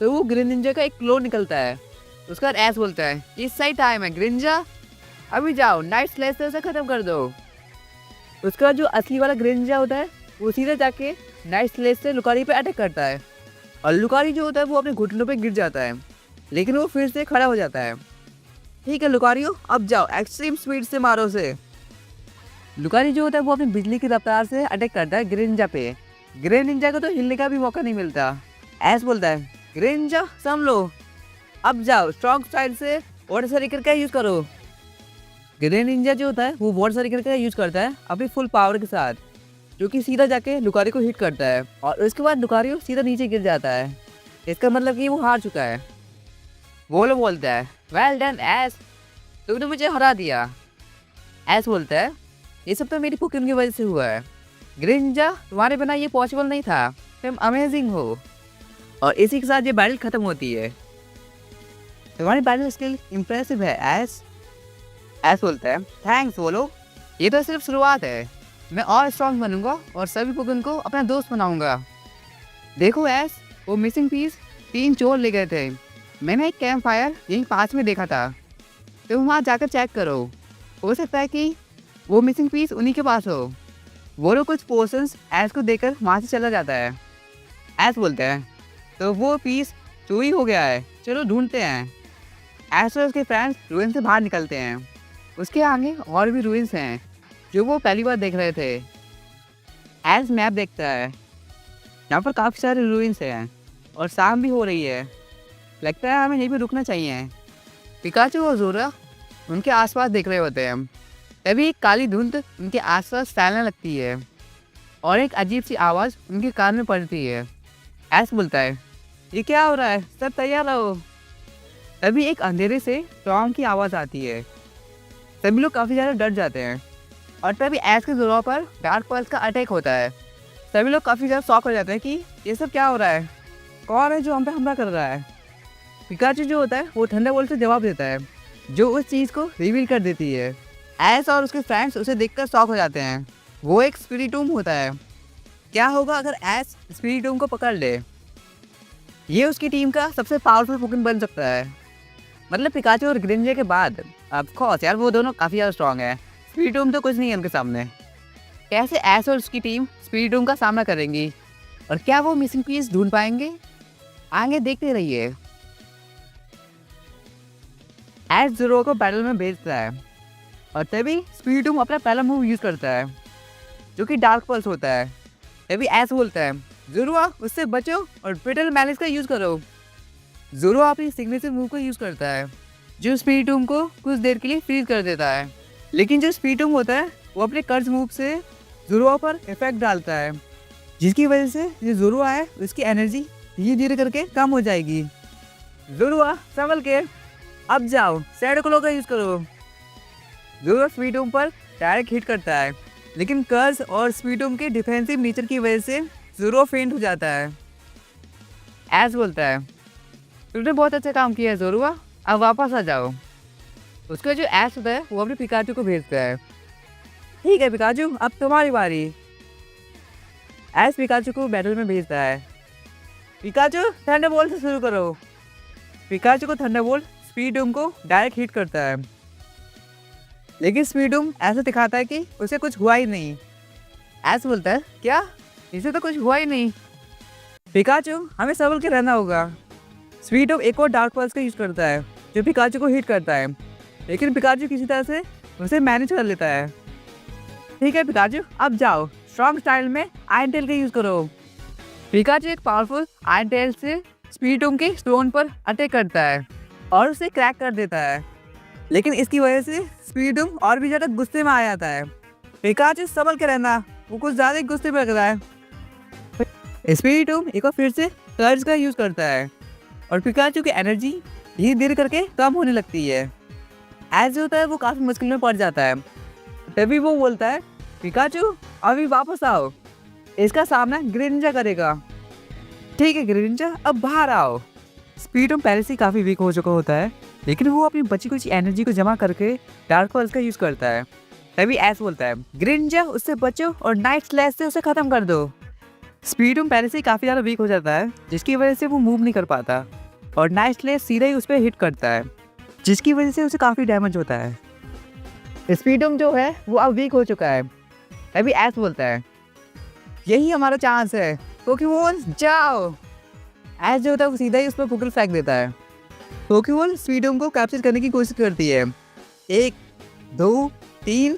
[SPEAKER 1] तो वो ग्रेनिंजा का एक क्लोन निकलता है। उसका एस बोलता है, इस सही टाइम है ग्रेनिंजा, अभी जाओ नाइट स्लेशर से ख़त्म कर दो। उसका जो असली वाला ग्रेनिंजा होता है वो सीधा जाके नाइट स्लेशर से लुकारी पे अटैक करता है और लुकारी जो होता है वो अपने घुटनों पे गिर जाता है, लेकिन वो फिर से खड़ा हो जाता है। ठीक है लुकारियो, अब जाओ एक्सट्रीम स्पीड से मारो उसे। लुकारी जो होता है वो अपनी बिजली की रफ्तार से अटैक करता है ग्रेनिंजा पे। ग्रेनिंजा को तो हिलने का भी मौका नहीं मिलता। एस बोलता है, ग्रेनिंजा संभलो, अब जाओ स्ट्रॉन्ग स्टाइल से वाटर सरिकेन का यूज़ करो। ग्रेनिंजा जो होता है वो वाटर सरिकेन का यूज़ करता है अपनी फुल पावर के साथ, जो कि सीधा जाके लुकारी को हिट करता है और उसके बाद लुकारी सीधा नीचे गिर जाता है। इसका मतलब कि वो हार चुका है। वो लोग बोलता है, वेल डन एस, तुमने मुझे हरा दिया। एस बोलता है, ये सब तो मेरी पोकेमॉन की वजह से हुआ है। ग्रेनिंजा तुम्हारे बिना ये पॉसिबल नहीं था, तुम अमेजिंग हो। और इसी के साथ ये बैटल खत्म होती है। तुम्हारी बैटल स्किल इम्प्रेसिव है एस। एस बोलता है, थैंक्स वोलो, ये तो सिर्फ शुरुआत है, मैं और स्ट्रॉन्ग बनूंगा और सभी पोकेमॉन को अपना दोस्त बनाऊंगा। देखो एस, वो मिसिंग पीस 3 चोर ले गए थे, मैंने एक कैंप फायर यहीं पास में देखा था, तुम वहाँ जाकर चेक करो, हो सकता है कि वो मिसिंग पीस उन्हीं के पास हो। वो लोग कुछ पोर्शंस एस को देकर वहाँ से चला जाता है। एस बोलते हैं, तो वो पीस चोरी हो गया है, चलो ढूंढते हैं। एस और उसके फ्रेंड्स रूइन से बाहर निकलते हैं। उसके आगे और भी रूइंस हैं जो वो पहली बार देख रहे थे। एस मैप देखता है, यहाँ पर काफ़ी सारे रूइंस हैं और शाम भी हो रही है, लगता है हमें यहीं पे रुकना चाहिए। पिकाचू और ज़ोरा उनके आसपास देख रहे होते हैं, तभी एक काली धुंध उनके आसपास फैलने लगती है और एक अजीब सी आवाज़ उनके कान में पड़ती है। एस बोलता है, ये क्या हो रहा है, सब तैयार रहो। तभी एक अंधेरे से टॉम की आवाज़ आती है। सभी लोग काफ़ी ज़्यादा डर जाते हैं और तभी एस के जोरों पर डार्क पर्ल्स का अटैक होता है। सभी लोग काफ़ी ज़्यादा शॉक हो जाते हैं कि ये सब क्या हो रहा है, कौन है जो हम पे हमला कर रहा है। पिकाचू जो होता है वो थंडरबोल्ट से जवाब देता है, जो उस चीज़ को रिवील कर देती है। एस और उसके फ्रेंड्स उसे देखकर शॉक हो जाते हैं। वो एक स्पिरिटूम होता है। क्या होगा अगर एस स्पिरिटूम को पकड़ ले? ये उसकी टीम का सबसे पावरफुल पोकेमॉन बन सकता है, मतलब पिकाचू और ग्रेनिंजा के बाद। ऑफ कोर्स यार, वो दोनों काफ़ी ज़्यादा स्ट्रॉन्ग है, स्पीड तो कुछ नहीं है उनके सामने। कैसे एस और उसकी टीम स्पीड का सामना करेंगी और क्या वो मिसिंग पीस ढूंढ पाएंगे? आगे देखते रहिए। एस ज़ीरो को बैटल में भेजता है और तभी स्पीड अपना पहला मूव यूज़ करता है जो कि डार्क पल्स होता है। तभी एस बोलता है, ज़ीरो उससे बचो और ब्रिटल मैलिस का यूज़ करो। ज़ीरो अपनी सिग्नेचर मूव का यूज़ करता है जो स्पीड को कुछ देर के लिए फ्रीज कर देता है। लेकिन जो स्पीड होता है वो अपने कर्ज मूव से ज़ीरो पर इफेक्ट डालता है, जिसकी वजह से जो ज़ीरो है उसकी एनर्जी धीरे धीरे करके कम हो जाएगी। ज़ीरो संभल के, अब जाओ सैड क्लो का यूज़ करो। ज़ीरो स्पीड पर डायरेक्ट हिट करता है, लेकिन कर्ज और स्पीड के डिफेंसिव नेचर की वजह से ज़ीरो फेंट हो जाता है। एस बोलता है, तुमने बहुत अच्छा काम किया है ज़ीरो, अब वापस आ जाओ। उसका जो एस होता है वो अपने पिकाचू को भेजता है। ठीक है पिकाचू, अब तुम्हारी बारी। एस पिकाचू को बैटल में भेजता है। पिकाचू थंडरबोल्ट से शुरू करो। पिकाचू को थंडरबोल्ट स्पीड को डायरेक्ट हिट करता है, लेकिन स्पीड ऐसा दिखाता है कि उसे कुछ हुआ ही नहीं। एस बोलता है, क्या इसे तो कुछ हुआ ही नहीं। पिकाचू हमें संभल के रहना होगा। स्पीड एक और डार्क पल्स का यूज़ करता है जो पिकाचू को हिट करता है, लेकिन पिकाचू किसी तरह से उसे मैनेज कर लेता है। ठीक है पिकाचू, अब जाओ स्ट्रॉन्ग स्टाइल में आयरन टेल का यूज़ करो। पिकाचू एक पावरफुल आयरन टेल से स्पीड के स्टोन पर अटैक करता है और उसे क्रैक कर देता है, लेकिन इसकी वजह से स्पीड और भी ज़्यादा गुस्से में आ जाता है। पिकाचू संभल के रहना, वो कुछ ज़्यादा ही गुस्से में लग रहा है। स्पीड एक बार फिर से कर्ज का यूज़ करता है और पिकाचू की एनर्जी धीरे धीरे करके कम होने लगती है। एस जो होता है वो काफ़ी मुश्किल में पड़ जाता है। तभी वो बोलता है, पिकाचू अभी वापस आओ, इसका सामना ग्रेनिंजा करेगा। ठीक है ग्रेनिंजा, अब बाहर आओ। स्पीड पहले से काफ़ी वीक हो चुका होता है, लेकिन वो अपनी बची कुछ एनर्जी को जमा करके डार्क पल्स का यूज़ करता है। तभी एस बोलता है, ग्रेनिंजा उससे बचो और नाइट स्लैश से उसे ख़त्म कर दो। स्पीड पहले से काफ़ी ज़्यादा वीक हो जाता है, जिसकी वजह से वो मूव नहीं कर पाता और नाइट स्लैश सीधा ही उस पर हिट करता है, जिसकी वजह से उसे काफ़ी डैमेज होता है। स्पीड जो है वो अब वीक हो चुका है। अभी एस बोलता है, यही हमारा चांस है, पोकेमॉन जाओ। एस जो होता है वो सीधा ही उस पर पुकल फेंक देता है। पोकेमॉन स्पीड को कैप्चर करने की कोशिश करती है, 1 2 3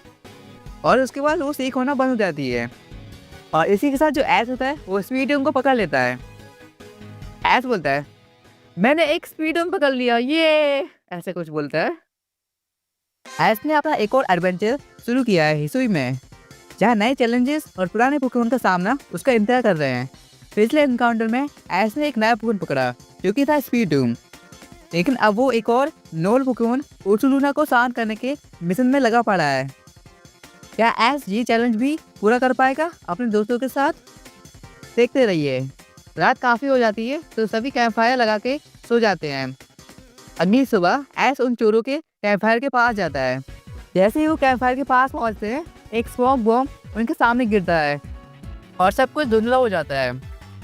[SPEAKER 1] और उसके बाद वो सीख होना बंद हो जाती है। और इसी के साथ जो एस होता है वो स्पीड को पकड़ लेता है। एस बोलता है, मैंने एक स्पीड पकड़ लिया, ये ऐसे कुछ बोलता है। एस ने अपना एक और एडवेंचर शुरू किया है हिसुई में, जहाँ नए चैलेंजेस और पुराने पोकेमॉन का सामना उसका इंतजार कर रहे हैं। पिछले एनकाउंटर में एस ने एक नया पोकेमॉन पकड़ा जो कि था स्पीड, लेकिन अब वो एक और नोल पोकेमॉन उर्सुलूना को शांत करने के मिशन में लगा पड़ा है। क्या एस ये चैलेंज भी पूरा कर पाएगा अपने दोस्तों के साथ? देखते रहिए। रात काफ़ी हो जाती है तो सभी कैंप फायर लगा के सो जाते हैं। अगली सुबह एस उन चोरों के कैंप फायर के पास जाता है। जैसे ही वो कैंप फायर के पास पहुंचते हैं, एक स्मोक बॉम्ब उनके सामने गिरता है और सब कुछ धुंधला हो जाता है।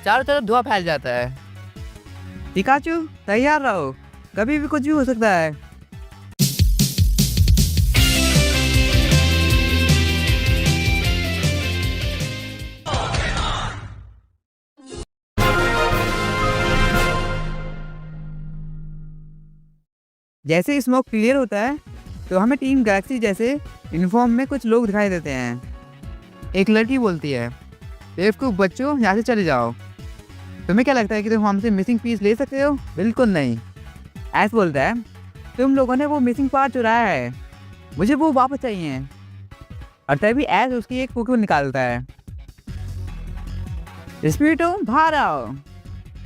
[SPEAKER 1] चारों तरफ धुआं फैल जाता है। पिकाचू तैयार रहो, कभी भी कुछ भी हो सकता है। जैसे ही स्मोक क्लियर होता है तो हमें टीम गैलेक्सी जैसे यूनिफॉर्म में कुछ लोग दिखाई देते हैं। एक लड़की बोलती है, बेवकूफ बच्चों यहाँ से चले जाओ। तुम्हें क्या लगता है कि तुम हमसे मिसिंग पीस ले सकते हो? बिल्कुल नहीं। एस बोलता है, तुम लोगों ने वो मिसिंग पार्ट चुराया है, मुझे वो वापस चाहिए। और तभी एस उसकी एक पोकेमॉन निकालता है। स्पिरिटोम बाहर आओ।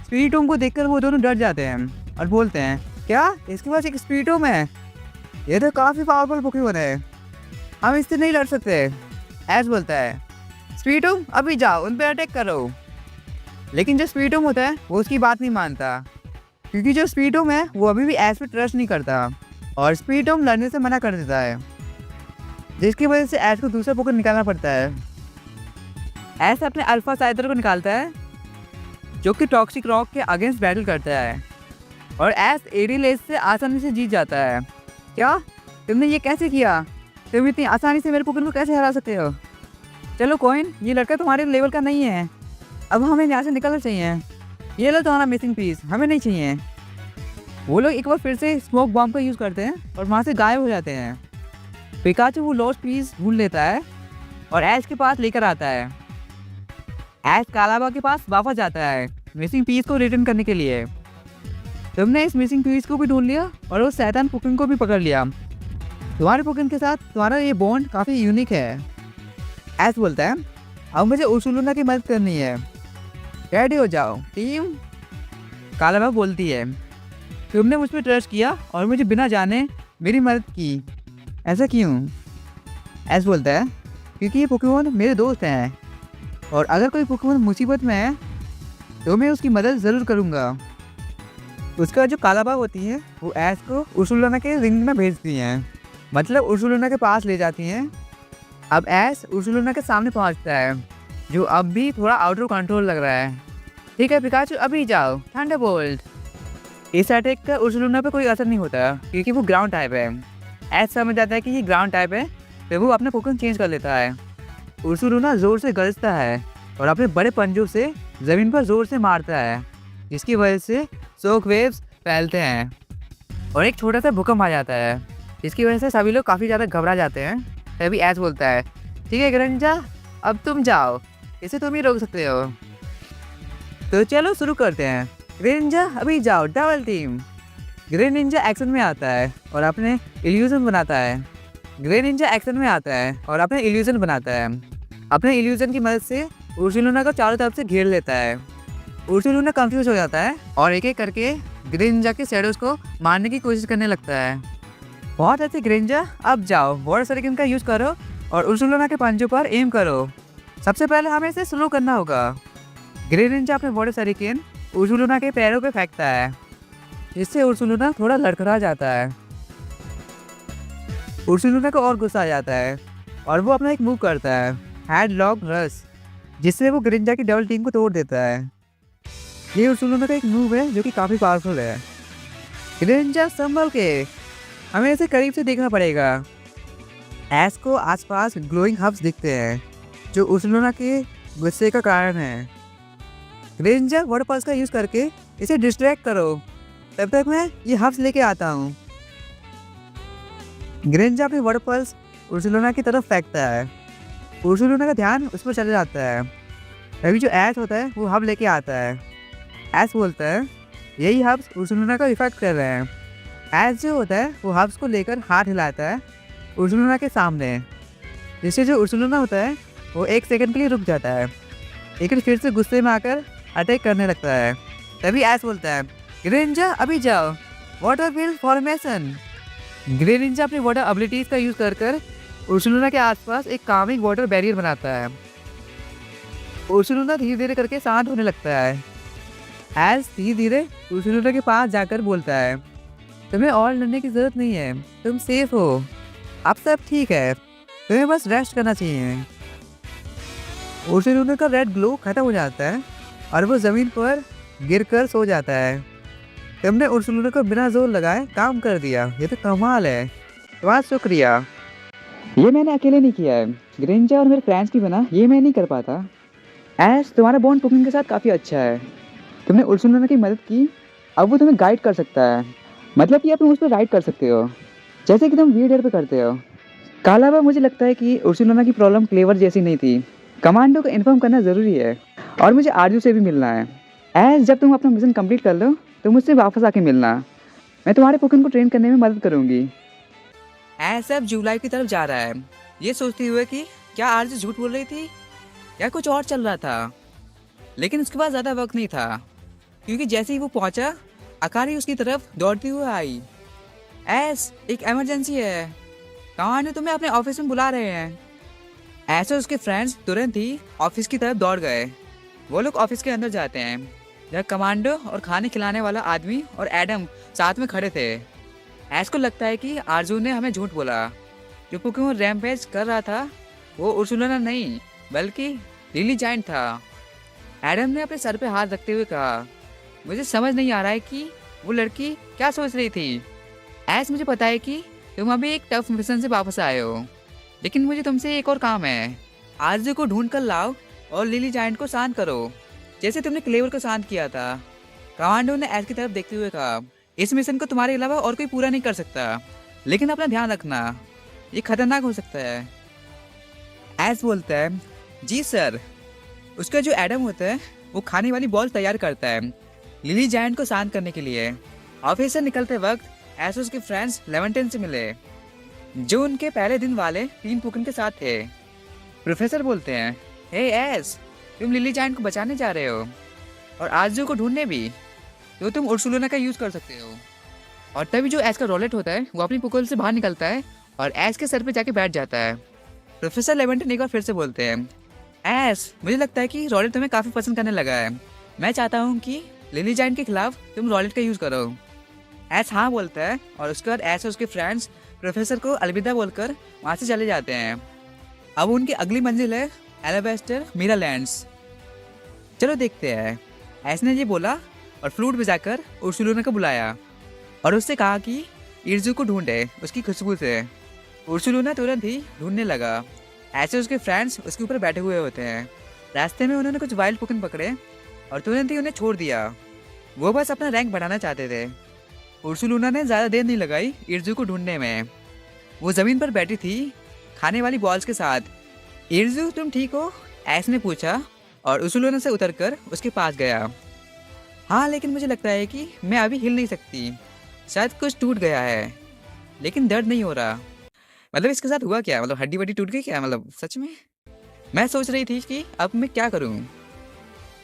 [SPEAKER 1] स्पिरिटोम को देखकर वो दोनों डर जाते हैं और बोलते हैं, क्या इसके पास एक स्पिरिटोम है? ये तो काफ़ी पावरफुल पोकेमॉन है, हम इससे नहीं लड़ सकते। एस बोलता है, स्पिरिटोम अभी जाओ उन पर अटैक करो। लेकिन जो स्पिरिटोम होता है वो उसकी बात नहीं मानता, क्योंकि जो स्पिरिटोम है वो अभी भी एस पे ट्रस्ट नहीं करता और स्पिरिटोम लड़ने से मना कर देता है, जिसकी वजह से एस को दूसरा पोकेमॉन निकालना पड़ता है। एस अपने अल्फा साइटर को निकालता है जो कि टॉक्सिक रॉक के अगेंस्ट बैटल करता है और एस एडी लेस से आसानी से जीत जाता है। क्या तुमने ये कैसे किया?
[SPEAKER 2] तुम इतनी आसानी से मेरे पोकेमोन को कैसे हरा सकते हो? चलो कॉइन, ये लड़का तुम्हारे लेवल का नहीं है, अब हमें यहाँ से निकलना चाहिए। ये लो तुम्हारा मिसिंग पीस, हमें नहीं चाहिए। वो लोग एक बार फिर से स्मोक बॉम्ब का यूज़ करते हैं और वहाँ से गायब हो जाते हैं। पिकाचू वो लॉस्ट पीस ढूंढ लेता है और ऐश के पास लेकर आता है। ऐश कालाबा के पास वापस जाता है मिसिंग पीस को रिटर्न करने के लिए। तुमने इस मिसिंग पीस को भी ढूंढ लिया और उस शैतान पोकेमोन को भी पकड़ लिया। तुम्हारे पोकेमोन के साथ तुम्हारा ये बॉन्ड काफ़ी यूनिक है। ऐश बोलता है, अब मुझे उर्सुलुना की मदद करनी है, रेडी हो जाओ टीम। कालाबा बोलती है, तुमने मुझ पर ट्रस्ट किया और मुझे बिना जाने मेरी मदद की, ऐसा क्यों? ऐश बोलता है, क्योंकि ये पोकेमोन मेरे दोस्त हैं और अगर कोई पोकेमोन मुसीबत में है तो मैं उसकी मदद ज़रूर करूँगा। उसका जो कालाबा होती है वो ऐश को उर्सुलुना के रिंग में भेजती हैं, मतलब उर्सुलुना के पास ले जाती हैं। अब ऐश उर्सुलुना के सामने पहुंचता है, जो अब भी थोड़ा आउट ऑफ कंट्रोल लग रहा है। ठीक है पिकाचू, अभी जाओ थंडरबोल्ट। इस अटैक का उर्सुलुना पे कोई असर नहीं होता क्योंकि वो ग्राउंड टाइप है। ऐश समझ जाता है कि ये ग्राउंड टाइप है, तो वो अपने पोकेमोन चेंज कर लेता है। उर्सुलुना ज़ोर से गरजता है और अपने बड़े पंजों से ज़मीन पर ज़ोर से मारता है, जिसकी वजह से शॉक वेव्स फैलते हैं और एक छोटा सा भूकंप आ जाता है, जिसकी वजह से सभी लोग काफ़ी ज़्यादा घबरा जाते हैं। तभी ऐश बोलता है, ठीक है ग्रेनिंजा, अब तुम जाओ, इसे तुम ही रोक सकते हो। तो चलो शुरू करते हैं। ग्रेनिंजा अभी जाओ डबल टीम। ग्रेनिंजा एक्शन में आता है और अपने इल्यूजन बनाता है। ग्रेनिंजा एक्शन में आता है और अपने इल्यूजन बनाता है। अपने इल्यूजन की मदद से उर्सुलुना को चारों तरफ से घेर लेता है। उर्सुलुना कंफ्यूज हो जाता है और एक एक करके ग्रेनिंजा के शैडोज को मारने की कोशिश करने लगता है। बहुत अच्छे ग्रेनिंजा, अब जाओ वाटर सरिकेन का यूज़ करो और उर्सुलुना के पंजों पर एम करो। सबसे पहले हमें इसे स्लो करना होगा। ग्रेनिंजा अपने वाटर सरिकेन उर्सुलुना के पैरों पे फेंकता है, जिससे उर्सुलुना थोड़ा लड़खड़ा जाता है। उर्सुलुना को और गुस्सा आ जाता है और वो अपना एक मूव करता है, हेडलॉक रश, जिससे वो ग्रेनिंजा की डबल टीम को तोड़ देता है। ये उर्सुलुना का एक मूव है जो कि काफ़ी पावरफुल है। ग्रेनिंजा संभल के, हमें इसे करीब से देखना पड़ेगा। ऐश को आसपास ग्लोइंग हब्स दिखते हैं जो उर्सुलुना के गुस्से का कारण है। ग्रेनिंजा वाटर पल्स का यूज़ करके इसे डिस्ट्रैक्ट करो, तब तक मैं ये हब्स लेके आता हूँ। ग्रेनिंजा अपनी वाटर पल्स उर्सुलुना की तरफ फेंकता है। उर्सुलुना का ध्यान उस पर चला जाता है। अभी जो ऐश होता है वो हब लेके आता है। ऐश बोलता है, यही हब्स उर्सुलुना का इफेक्ट कर रहे हैं। ऐश जो होता है वो हब्स को लेकर हाथ हिलाता है उर्सुलुना के सामने, जिससे जो उर्सुलुना होता है वो एक सेकंड के लिए रुक जाता है, लेकिन फिर से गुस्से में आकर अटैक करने लगता है। तभी ऐश बोलता है, ग्रेनिंजा अभी जाओ वाटर व्हील फॉर्मेशन। ग्रेनिंजा अपनी वाटर एबिलिटीज़ का यूज़ कर उर्सुलुना के आसपास एक कामिंग वाटर बैरियर बनाता है। उर्सुलुना धीरे धीरे करके शांत होने लगता है। ऐश धीरे धीरे उर्सुलुना के पास जाकर बोलता है, तुम्हें और लड़ने की ज़रूरत नहीं है, तुम सेफ हो, अब सब ठीक है, तुम्हें बस रेस्ट करना चाहिए। उर्सुलुना का रेड ग्लो खत्म हो जाता है और वो ज़मीन पर गिरकर सो जाता है। तुमने उर्सुलुना को बिना जोर लगाए काम कर दिया, ये तो कमाल है, तुम्हारा शुक्रिया।
[SPEAKER 1] ये मैंने अकेले नहीं किया है, ग्रेनिंजा और मेरे फ्रेंड्स की बिना ये मैं नहीं कर पाता। ऐश, तुम्हारा बॉन्ड पोकेमोन के साथ काफ़ी अच्छा है। तुमने उर्सुलुना की मदद की, अब वो तुम्हें गाइड कर सकता है, मतलब कि आप तुम उस पर राइड कर सकते हो, जैसे कि तुम वीडियो पे करते हो। कालाबा, मुझे लगता है कि उर्सुलुना की प्रॉब्लम क्लेवर जैसी नहीं थी। कमांडो को इन्फॉर्म करना ज़रूरी है और मुझे आरजू से भी मिलना है। ऐश, जब तुम अपना मिशन कंप्लीट कर लो तो मुझसे वापस आके मिलना, मैं तुम्हारे पोकेमोन को ट्रेन करने में मदद करूँगी।
[SPEAKER 2] ऐश अब जूलाई की तरफ जा रहा है, ये सोचते हुए कि क्या आरजू झूठ बोल रही थी या कुछ और चल रहा था। लेकिन उसके पास ज़्यादा वक्त नहीं था, क्योंकि जैसे ही वो पहुंचा अकारी उसकी तरफ दौड़ती हुई आई। ऐश, एक इमरजेंसी है, कमांडो तुम्हें अपने ऑफिस में बुला रहे हैं। ऐश और उसके फ्रेंड्स तुरंत ही ऑफिस की तरफ दौड़ गए। वो लोग ऑफिस के अंदर जाते हैं, जहाँ कमांडो और खाने खिलाने वाला आदमी और एडम साथ में खड़े थे। ऐश को लगता है कि आरजू ने हमें झूठ बोला, जो पोकेमोन रैम्पेज कर रहा था वो उर्सुलुना नहीं बल्कि लिली जाइंट था। एडम ने अपने सर पे हाथ रखते हुए कहा, मुझे समझ नहीं आ रहा है कि वो लड़की क्या सोच रही थी। ऐश, मुझे पता है कि तुम अभी एक टफ मिशन से वापस आए हो, लेकिन मुझे तुमसे एक और काम है। आरजू को ढूंढ कर लाओ और लिली जायंट को शांत करो, जैसे तुमने क्लेवर को शांत किया था। कमांडो ने एस की तरफ देखते हुए कहा, इस मिशन को तुम्हारे अलावा और कोई पूरा नहीं कर सकता, लेकिन अपना ध्यान रखना, ये खतरनाक हो सकता है। एस बोलता है, जी सर। उसका जो एडम होता है वो खाने वाली बॉल तैयार करता है लिली जायंट को शांत करने के लिए। ऑफिस से निकलते वक्त एस उसके फ्रेंड्स लेवेंटन से मिले, जो उनके पहले दिन वाले 3 पुकन के साथ थे। प्रोफेसर बोलते हैं, हे एस, तुम लिली जायंट को बचाने जा रहे हो और आरजू को ढूंढने भी, तो तुम उर्सुलोना का यूज़ कर सकते हो। और तभी जो एस का रॉलेट होता है वो अपनी पुकल से बाहर निकलता है और एस के सर पे जाके बैठ जाता है। प्रोफेसर लेवेंटन एक बार फिर से बोलते हैं, एस, मुझे लगता है कि रॉलेट तुम्हें काफ़ी पसंद करने लगा है। मैं चाहता हूँ कि लिली जायंट के खिलाफ तुम रॉलेट का यूज़ करो। एस हाँ बोलता है और उसके बाद एस और उसके फ्रेंड्स प्रोफेसर को अलविदा बोलकर वहाँ से चले जाते हैं। अब उनकी अगली मंजिल है एलाबेस्टर मिरालैंड्स। चलो देखते हैं। एस ने ये बोला और फ्लूट बजाकर उर्सुलोना को बुलाया और उससे कहा कि इर्जू को ढूंढे उसकी खुशबू से। उर्सुलोना तुरंत ही ढूंढने लगा। ऐसे उसके फ्रेंड्स उसके ऊपर बैठे हुए होते हैं। रास्ते में उन्होंने कुछ वाइल्ड पुकन पकड़े और तुरंत ही उन्हें छोड़ दिया। वो बस अपना रैंक बढ़ाना चाहते थे। उर्सुलोना ने ज़्यादा देर नहीं लगाई इर्जू को ढूंढने में। वो ज़मीन पर बैठी थी खाने वाली बॉल्स के साथ। इर्जू, तुम ठीक हो? ऐस ने पूछा और उर्सुलोना से उतरकर उसके पास गया। हाँ, लेकिन मुझे लगता है कि मैं अभी हिल नहीं सकती। शायद कुछ टूट गया है, लेकिन दर्द नहीं हो रहा। मतलब इसके साथ हुआ क्या? मतलब हड्डी वड्डी टूट गई क्या? मतलब सच में? मैं सोच रही थी कि अब मैं क्या करूं।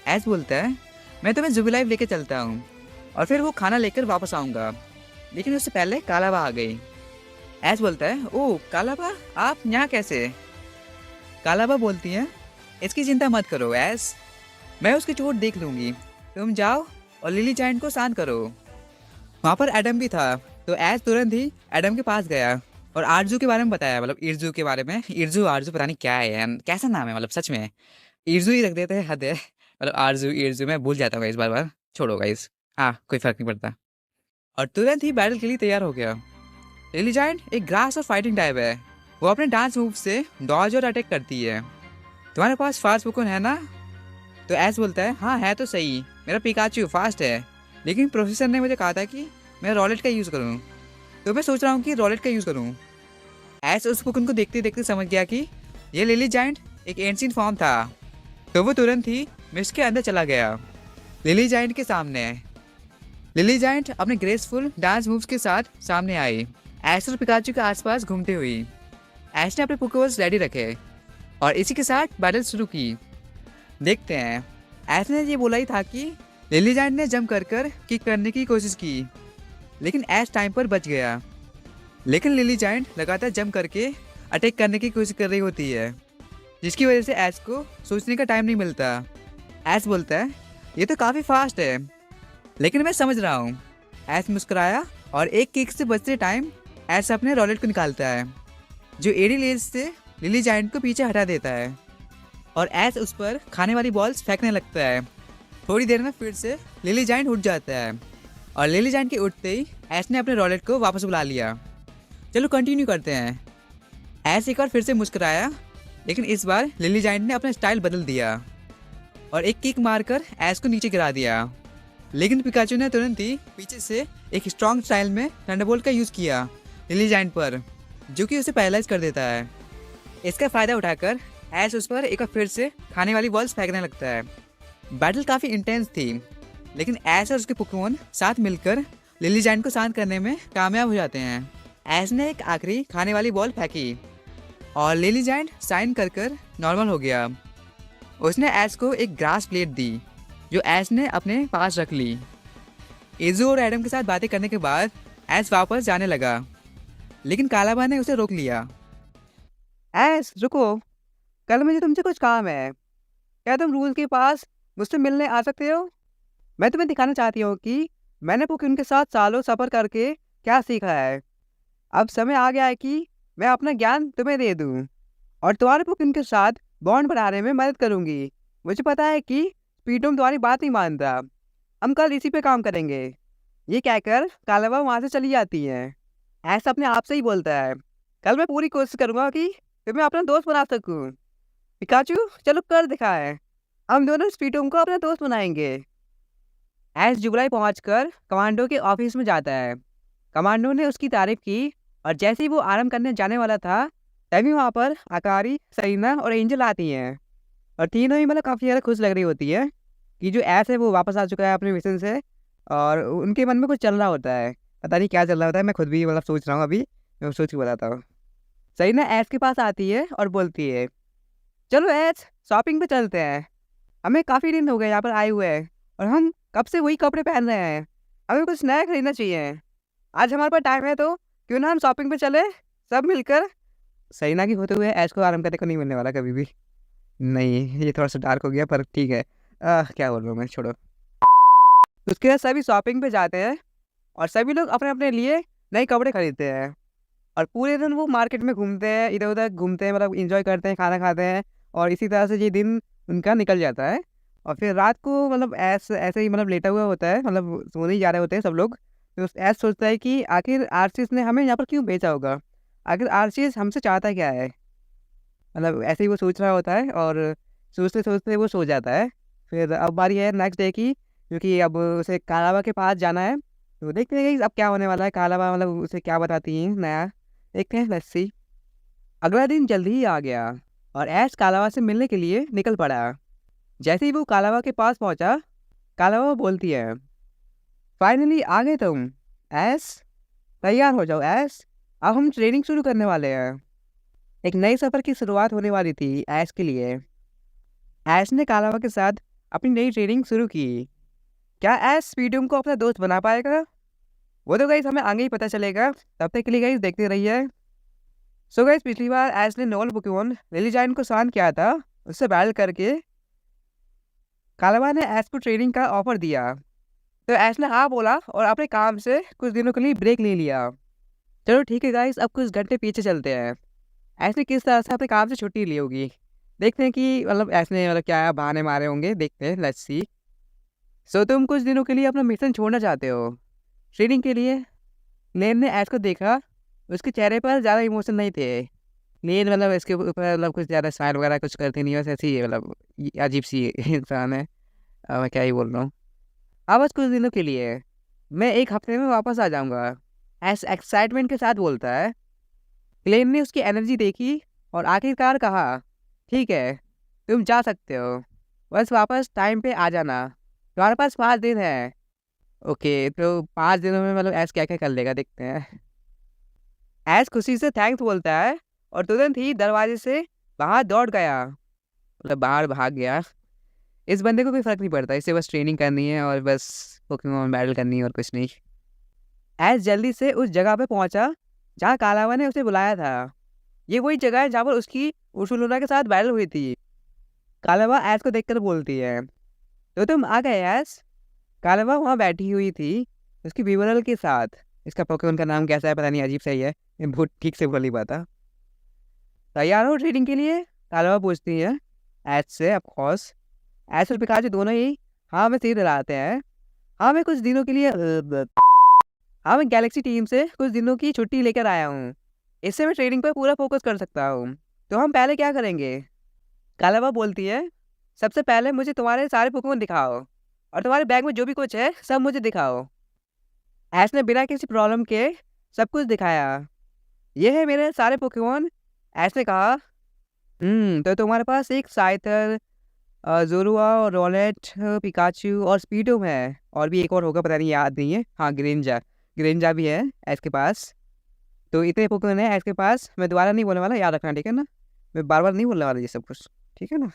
[SPEAKER 2] ऐस बोलता है, मैं तुम्हें जुबिलाइव लेके चलता हूँ और फिर वो खाना लेकर वापस आऊँगा, लेकिन उससे पहले कालाबा आ गई। ऐस बोलता है, ओह कालाबा, आप यहाँ कैसे? कालाबा बोलती है, इसकी चिंता मत करो ऐस, मैं उसकी चोट देख लूँगी। तुम जाओ और लिली जायंट को शांत करो। वहाँ पर एडम भी था, तो ऐस तुरंत ही एडम के पास गया और आरजू के बारे में बताया, मतलब इर्जू के बारे में। इर्जू आरजू पता नहीं क्या है यार, कैसा नाम है, मतलब सच में इर्जू ही रख देते हैं, हद है। मतलब आरजू इर्जू मैं भूल जाता हूँ इस बार, छोड़ो गाइस, हाँ कोई फर्क नहीं पड़ता। और तुरंत ही बैटल के लिए तैयार हो गया। लिली जायंट एक ग्रास और फाइटिंग टाइप है। वो अपने डांस मूव से डॉज और अटैक करती है। तुम्हारे पास फास्ट पुकन है ना? तो ऐस बोलता है, हाँ है तो सही, मेरा पिकाचू फास्ट है, लेकिन प्रोफेसर ने मुझे कहा था कि मैं रॉलेट का यूज़ करूँ, तो मैं सोच रहा हूँ कि रॉलेट का यूज़ करूँ। ऐस उस पुकन को देखते देखते समझ गया कि ये लिली जायंट एक एंशिएंट फॉर्म था, तो वो तुरंत ही मिस्ट के अंदर चला गया। लिली जायंट के सामने लिली जायंट अपने ग्रेसफुल डांस मूव्स के साथ सामने आई, ऐश और पिकाचू के आसपास घूमते हुई। ऐश ने अपने पोकेबॉल्स रेडी रखे और इसी के साथ बैटल शुरू की। देखते हैं। ऐश ने ये बोला ही था कि लिली जायंट ने जंप कर किक करने की कोशिश की, लेकिन ऐश टाइम पर बच गया। लेकिन लिली जायंट लगातार जंप करके अटैक करने की कोशिश कर रही होती है, जिसकी वजह से ऐश को सोचने का टाइम नहीं मिलता। ऐश बोलता है, ये तो काफ़ी फास्ट है, लेकिन मैं समझ रहा हूँ। ऐश मुस्कुराया और एक किक से बचते टाइम ऐश अपने रॉलेट को निकालता है, जो एडी लेज से लिली जायंट को पीछे हटा देता है और ऐश उस पर खाने वाली बॉल्स फेंकने लगता है। थोड़ी देर में फिर से लिली जायंट उठ जाता है और लिली जायंट के उठते ही ऐश ने अपने रॉलेट को वापस बुला लिया। चलो कंटिन्यू करते हैं। ऐश एक बार फिर से मुस्कुराया, लेकिन इस बार लिली जायंट ने अपना स्टाइल बदल दिया और एक किक मारकर ऐश को नीचे गिरा दिया। लेकिन पिकाचू ने तुरंत ही पीछे से एक स्ट्रॉन्ग स्टाइल में थंडरबोल्ट का यूज़ किया लिली जायंट पर, जो कि उसे पैरालाइज कर देता है। इसका फ़ायदा उठाकर ऐश उस पर एक बार फिर से खाने वाली बॉल्स फेंकने लगता है। बैटल काफ़ी इंटेंस थी, लेकिन ऐश और उसके पोकेमॉन साथ मिलकर लिली जायंट को शांत करने में कामयाब हो जाते हैं। ऐश ने एक आखिरी खाने वाली बॉल फेंकी और लिली जायंट साइन कर नॉर्मल हो गया। उसने ऐश को एक ग्रास प्लेट दी, जो ऐश ने अपने पास रख ली। इज़ू और एडम के साथ बातें करने के बाद ऐश वापस जाने लगा, लेकिन कालाबा ने उसे रोक लिया।
[SPEAKER 1] ऐश रुको, कल मुझे तुमसे कुछ काम है। क्या तुम रूल के पास मुझसे मिलने आ सकते हो? मैं तुम्हें दिखाना चाहती हूँ कि मैंने पुकिन के साथ सालों सफ़र करके क्या सीखा है। अब समय आ गया है कि मैं अपना ज्ञान तुम्हें दे दूँ और तुम्हारे पुकिन के साथ बॉन्ड बनाने में मदद करूँगी। मुझे पता है कि स्पीडोम तुम्हारी बात नहीं मानता। हम कल इसी पे काम करेंगे। ये कहकर कालाबा वहाँ से चली जाती है। ऐसा अपने आप से ही बोलता है, कल मैं पूरी कोशिश करूँगा कि तो मैं अपना दोस्त बना सकूं। पिकाचू चलो कर दिखाए, हम दोनों स्पीडूम को अपना दोस्त बनाएंगे। ऐश जुबलाई पहुंचकर कमांडो के ऑफिस में जाता है। कमांडो ने उसकी तारीफ की और जैसे ही वो आराम करने जाने वाला था तभी वहाँ पर अकारी, सरीना और एंजल आती हैं। और तीनों ही मतलब काफ़ी ज़्यादा खुश लग रही होती है कि जो ऐश है वो वापस आ चुका है अपने मिशन से। और उनके मन में कुछ चल रहा होता है, पता नहीं क्या चल रहा होता है, मैं खुद भी मतलब सोच रहा हूँ अभी, मैं सोच के बताता हूँ। सरीना ऐश के पास आती है और बोलती है, चलो ऐश शॉपिंग पे चलते हैं, हमें काफ़ी दिन हो गए यहाँ पर आए हुए हैं और हम कब से वही कपड़े पहन रहे हैं, हमें कुछ नया खरीदना चाहिए। आज हमारे पास टाइम है तो क्यों ना हम शॉपिंग पे चले सब मिलकर। सरीना की होते हुए ऐश को आराम करने को नहीं मिलने वाला कभी भी। नहीं, ये थोड़ा सा डार्क हो गया पर ठीक है। क्या बोल रहा हूँ मैं, छोड़ो। उसके बाद सभी शॉपिंग पे जाते हैं और सभी लोग अपने अपने लिए नए कपड़े खरीदते हैं। और पूरे दिन वो मार्केट में घूमते हैं, इधर उधर घूमते हैं, मतलब इंजॉय करते हैं, खाना खाते हैं। और इसी तरह से ये दिन उनका निकल जाता है। और फिर रात को मतलब ऐसे ऐसे ही मतलब लेटा हुआ होता है, मतलब सोने ही जा रहे होते हैं सब लोग। तो ऐसा सोचता है कि आखिर आरसीएस ने हमें यहाँ पर क्यों भेजा होगा, आखिर आरसीएस हमसे चाहता क्या है। मतलब ऐसे ही वो सोच रहा होता है और सोचते सोचते वो सो जाता है। फिर अब बारी है नेक्स्ट डे की, क्योंकि अब उसे कालाबा के पास जाना है। तो देखते हैं कि अब क्या होने वाला है, कालाबा मतलब उसे क्या बताती है नया। देखते हैं, लेट्स सी। अगला दिन जल्दी ही आ गया और ऐश कालाबा से मिलने के लिए निकल पड़ा। जैसे ही वो कालाबा के पास पहुंचा, कालाबा बोलती है, फाइनली आ गए तुम ऐश, तैयार हो जाओ ऐश, अब हम ट्रेनिंग शुरू करने वाले हैं। एक नए सफ़र की शुरुआत होने वाली थी ऐश के लिए। ऐश ने कालावा के साथ अपनी नई ट्रेनिंग शुरू की। क्या ऐश स्पीडूम को अपना दोस्त बना पाएगा, वो तो गाइस हमें आगे ही पता चलेगा। तब तक के लिए गाइस देखते रहिए। सो गाइस, पिछली बार ऐश ने नॉल पोकेमॉन लिलीजाइन को शांत किया था, उससे बैटल करके कालावा ने ऐश को ट्रेनिंग का ऑफर दिया। तो ऐश ने हाँ बोला और अपने काम से कुछ दिनों के लिए ब्रेक ले लिया। चलो ठीक है गाइस, अब कुछ घंटे पीछे चलते हैं। ऐश ने किस तरह से अपने काम से छुट्टी ली होगी, देखते हैं कि मतलब ऐश ने मतलब क्या बहाने मारे होंगे, देखते हैं, लेट्स सी। सो तुम कुछ दिनों के लिए अपना मिशन छोड़ना चाहते हो ट्रेनिंग के लिए। लेन ने ऐश को देखा, उसके चेहरे पर ज़्यादा इमोशन नहीं थे। लेन मतलब इसके ऊपर मतलब कुछ ज़्यादा स्माइल वगैरह कुछ करती नहीं, बस ऐसी है, मतलब ये अजीब सी इंसान है। मैं क्या ही बोल रहा हूँ। अब बस कुछ दिनों के लिए, मैं एक हफ्ते में वापस आ जाऊँगा, ऐश एक्साइटमेंट के साथ बोलता है। क्लेन ने उसकी एनर्जी देखी और आखिरकार कहा, ठीक है तुम जा सकते हो, बस वापस टाइम पे आ जाना, तुम्हारे पास 5 दिन है। ओके, तो 5 दिनों में मतलब ऐश क्या क्या कर लेगा, देखते हैं। ऐश खुशी से थैंक्स बोलता है और तुरंत ही दरवाजे से बाहर दौड़ गया, मतलब बाहर भाग गया। इस बंदे को कोई फर्क नहीं पड़ता, इसे बस ट्रेनिंग करनी है और बस पोकेमॉन बैटल करनी है और कुछ नहीं। ऐश जल्दी से उस जगह पे पहुंचा जहाँ कालावा ने उसे बुलाया था। ये वही जगह है जहाँ पर उसकी उर्सुलोना के साथ बैटल हुई थी। कालावा ऐश को देखकर बोलती है, तो तुम आ गए ऐश। कालावा वहाँ बैठी हुई थी उसकी बीवरल के साथ। इसका पोकेमॉन का नाम कैसा है पता नहीं, अजीब सा ही है, मैं बहुत ठीक से बोल नहीं पाता। तैयार हो ट्रेनिंग के लिए, कालावा पूछती है ऐश से। ऑफ कोर्स, ऐश और पिकाचू दोनों ही हाँ में सिर हिलाते हैं। हाँ मैं कुछ दिनों के लिए हाँ मैं गैलेक्सी टीम से कुछ दिनों की छुट्टी लेकर आया हूँ, इससे मैं ट्रेनिंग पर पूरा फोकस कर सकता हूँ। तो हम पहले क्या करेंगे, कालावा बोलती है, सबसे पहले मुझे तुम्हारे सारे पोकेमॉन दिखाओ और तुम्हारे बैग में जो भी कुछ है सब मुझे दिखाओ। ऐश ने बिना किसी प्रॉब्लम के सब कुछ दिखाया। ये है मेरे सारे पोकेमॉन, ऐश ने कहा। तो तुम्हारे पास एक साइथर, जोरुआ, रोलेट, पिकाचू और स्पीडो है, और भी एक और होगा पता नहीं, याद नहीं है। हाँ, ग्रेंजा, ग्रेंजा भी है ऐश के पास। तो इतने पोकेमॉन है ऐश के पास। मैं दोबारा नहीं बोलने वाला, याद रखना, ठीक है ना। मैं बार बार नहीं बोलने वाला ये सब कुछ, ठीक है ना।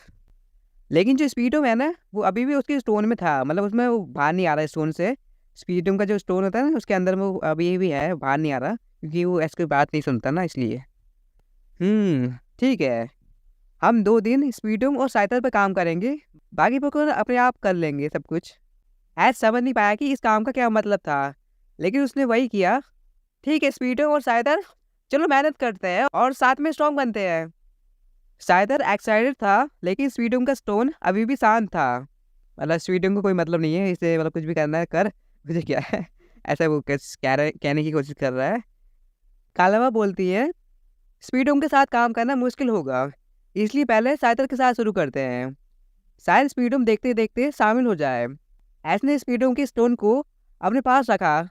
[SPEAKER 1] लेकिन जो स्पीडो है ना, वो अभी भी उसके स्टोन में था, मतलब उसमें वो बाहर नहीं आ रहा है स्टोन से। स्पीडो का जो स्टोन होता है ना, उसके अंदर में वो अभी भी है, बाहर नहीं आ रहा, क्योंकि वो ऐसे कोई बात नहीं सुनता ना, इसलिए। ठीक है, हम 2 दिन स्पीडो और साइकिल पर काम करेंगे, बाकी पोकेमॉन अपने आप कर लेंगे सब कुछ। ऐश समझ नहीं पाया कि इस काम का क्या मतलब था, लेकिन उसने वही किया। ठीक है स्पीडो और साइदर, चलो मेहनत करते हैं और साथ में स्ट्रॉन्ग बनते हैं। साइदर एक्साइटेड था, लेकिन स्वीडन का स्टोन अभी भी शांत था। मतलब स्वीडन को कोई मतलब नहीं है इसे, मतलब कुछ भी करना है कर, मुझे क्या है, ऐसा वो कहने की कोशिश कर रहा है। कालावा बोलती है, स्पीडोम के साथ काम करना मुश्किल होगा, इसलिए पहले साइतर के साथ शुरू करते हैं। शायद स्पीडोम देखते देखते शामिल हो जाए। ऐश ने स्पीडोम के स्टोन को अपने पास रखा,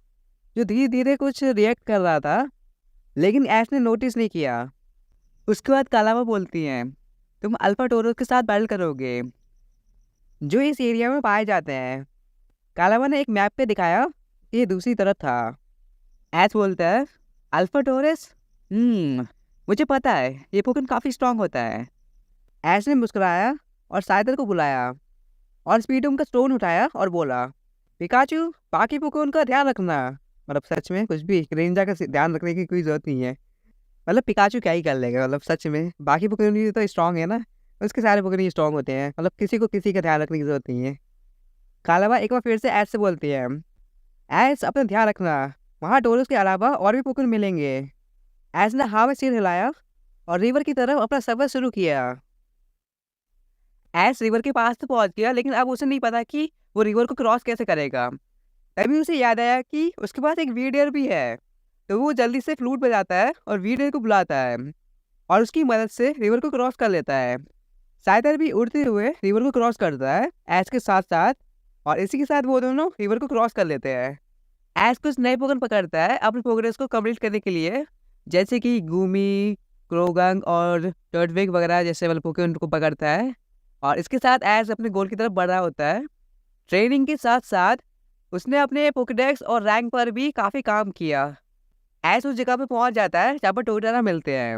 [SPEAKER 1] जो धीरे धीरे कुछ रिएक्ट कर रहा था, लेकिन ऐश ने नोटिस नहीं किया। उसके बाद कालामा बोलती हैं, तुम अल्फा टोरस के साथ बैटल करोगे, जो इस एरिया में पाए जाते हैं। कालामा ने एक मैप पे दिखाया कि ये दूसरी तरफ था। ऐश बोलता है, अल्फा टोरस, मुझे पता है ये पोकेमॉन काफ़ी स्ट्रांग होता है। ऐश ने मुस्कुराया और साइदर को बुलाया और स्पीडोम का स्टोन उठाया और बोला, पिकाचू, बाकी पोकेमॉन का ध्यान रखना। मतलब सच में कुछ भी ग्रेंजा का ध्यान रखने की कोई ज़रूरत नहीं है। मतलब पिकाचू क्या ही कर लेगा, मतलब सच में बाकी पोकेमॉन भी तो स्ट्रांग है ना, उसके सारे पोकेमॉन स्ट्रांग होते हैं। मतलब किसी को किसी का ध्यान रखने की ज़रूरत नहीं है। कालावा एक बार फिर से ऐश से बोलती है, ऐश अपना ध्यान रखना, वहाँ टोरस के अलावा और भी पोकेमॉन मिलेंगे। ऐश ने हाँ में सिर हिलाया और रिवर की तरफ अपना सफर शुरू किया। ऐश रिवर के पास तो पहुंच गया, लेकिन अब उसे नहीं पता कि वो रिवर को क्रॉस कैसे करेगा। तभी उसे याद आया कि उसके पास एक वीडियर भी है, तो वो जल्दी से फ्लूट बजाता है और वीडियर को बुलाता है और उसकी मदद से रिवर को क्रॉस कर लेता है। साइदर भी उड़ते हुए रिवर को क्रॉस करता है ऐश के साथ साथ, और इसी के साथ वो दोनों रिवर को क्रॉस कर लेते हैं। ऐश कुछ नए पोकेमॉन पकड़ता है अपने प्रोग्रेस को कंप्लीट करने के लिए, जैसे कि गूमी, क्रोगंग और टर्टविग वगैरह जैसे वाले पोकेमॉन को पकड़ता है। और इसके साथ ऐश अपने गोल की तरफ बढ़ रहा होता है। ट्रेनिंग के साथ साथ उसने अपने पोकेडेक्स और रैंक पर भी काफ़ी काम किया। ऐश उस जगह पे पहुंच जाता है जहाँ पर टोटेरा मिलते हैं।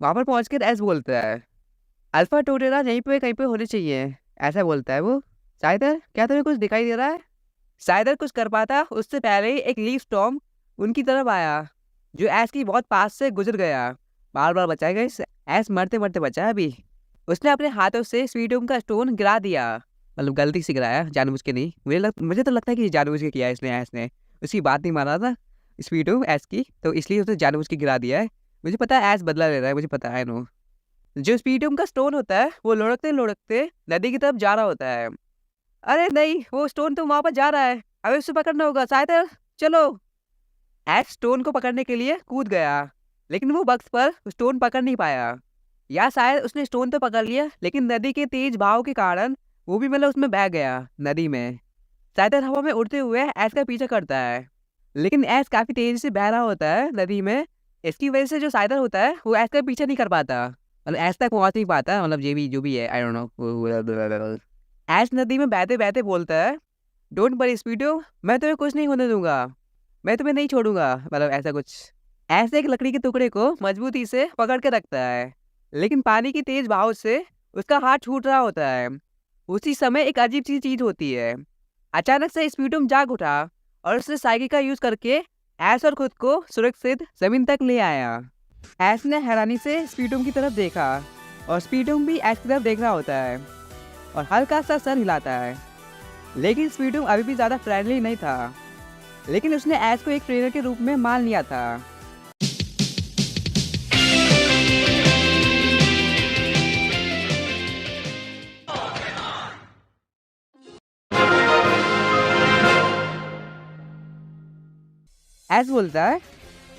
[SPEAKER 1] वहाँ पर पहुँच कर ऐश बोलता है, अल्फा टोटेरा यहीं पे कहीं पे होने चाहिए, ऐसा बोलता है वो। साइदर, क्या तुम्हें कुछ दिखाई दे रहा है? साइदर कुछ कर पाता उससे पहले ही एक लीफ स्टॉर्म उनकी तरफ आया, जो ऐश की बहुत पास से गुजर गया। बार बार बचाएगा इस ऐश मरते मरते बचा अभी। उसने अपने हाथों से स्पीडोम का स्टोन गिरा दिया, मतलब गलती से गिराया, जानबूझ के नहीं। मुझे तो लगता है कि जानबूझ के किया इसने। ऐश ने उसकी बात नहीं माना था स्पीडोम ऐश की, तो इसलिए उसने जानबूझ के गिरा दिया है। मुझे पता है ऐश बदला ले रहा है, मुझे पता है नो। जो स्पीडोम का स्टोन होता है वो लुढ़कते लुढ़कते नदी की तरफ जा रहा होता है। अरे नहीं, वो स्टोन तो वहाँ पर जा रहा है, अभी उसे पकड़ना होगा। साइदर चलो। ऐश स्टोन को पकड़ने के लिए कूद गया, लेकिन वो बक्स पर स्टोन पकड़ नहीं पाया। या शायद उसने स्टोन तो पकड़ लिया, लेकिन नदी के तेज बहाव के कारण वो भी मतलब उसमें बह गया नदी में। साइदर हवा में उड़ते हुए ऐश का पीछा करता है, लेकिन ऐश काफी तेजी से बह रहा होता है नदी में। इसकी वजह से जो साइदर होता है वो ऐश का पीछा नहीं कर पाता, मतलब ऐश तक पहुंच नहीं पाता। मतलब ये भी जो भी है, आई डोंट नो। ऐश नदी में बहते बहते बोलता है, डोंट वरी स्पीडो, मैं तुम्हें कुछ नहीं होने दूंगा, मैं तुम्हें नहीं छोड़ूंगा, मतलब ऐसा कुछ। ऐश एक लकड़ी के टुकड़े को मजबूती से पकड़ के रखता है, लेकिन पानी की तेज बहाव से उसका हाथ छूट रहा होता है। उसी समय एक अजीब सी चीज होती है। अचानक से स्पीडोम जाग उठा और उसने साइकिल का यूज करके ऐश और खुद को सुरक्षित जमीन तक ले आया। ऐश ने हैरानी से स्पीडोम की तरफ देखा और स्पीडोम भी ऐश की तरफ देख रहा होता है और हल्का सा सर हिलाता है। लेकिन स्पीडोम अभी भी ज़्यादा फ्रेंडली नहीं था, लेकिन उसने ऐश को एक ट्रेनर के रूप में मान लिया था। ऐश बोलता है,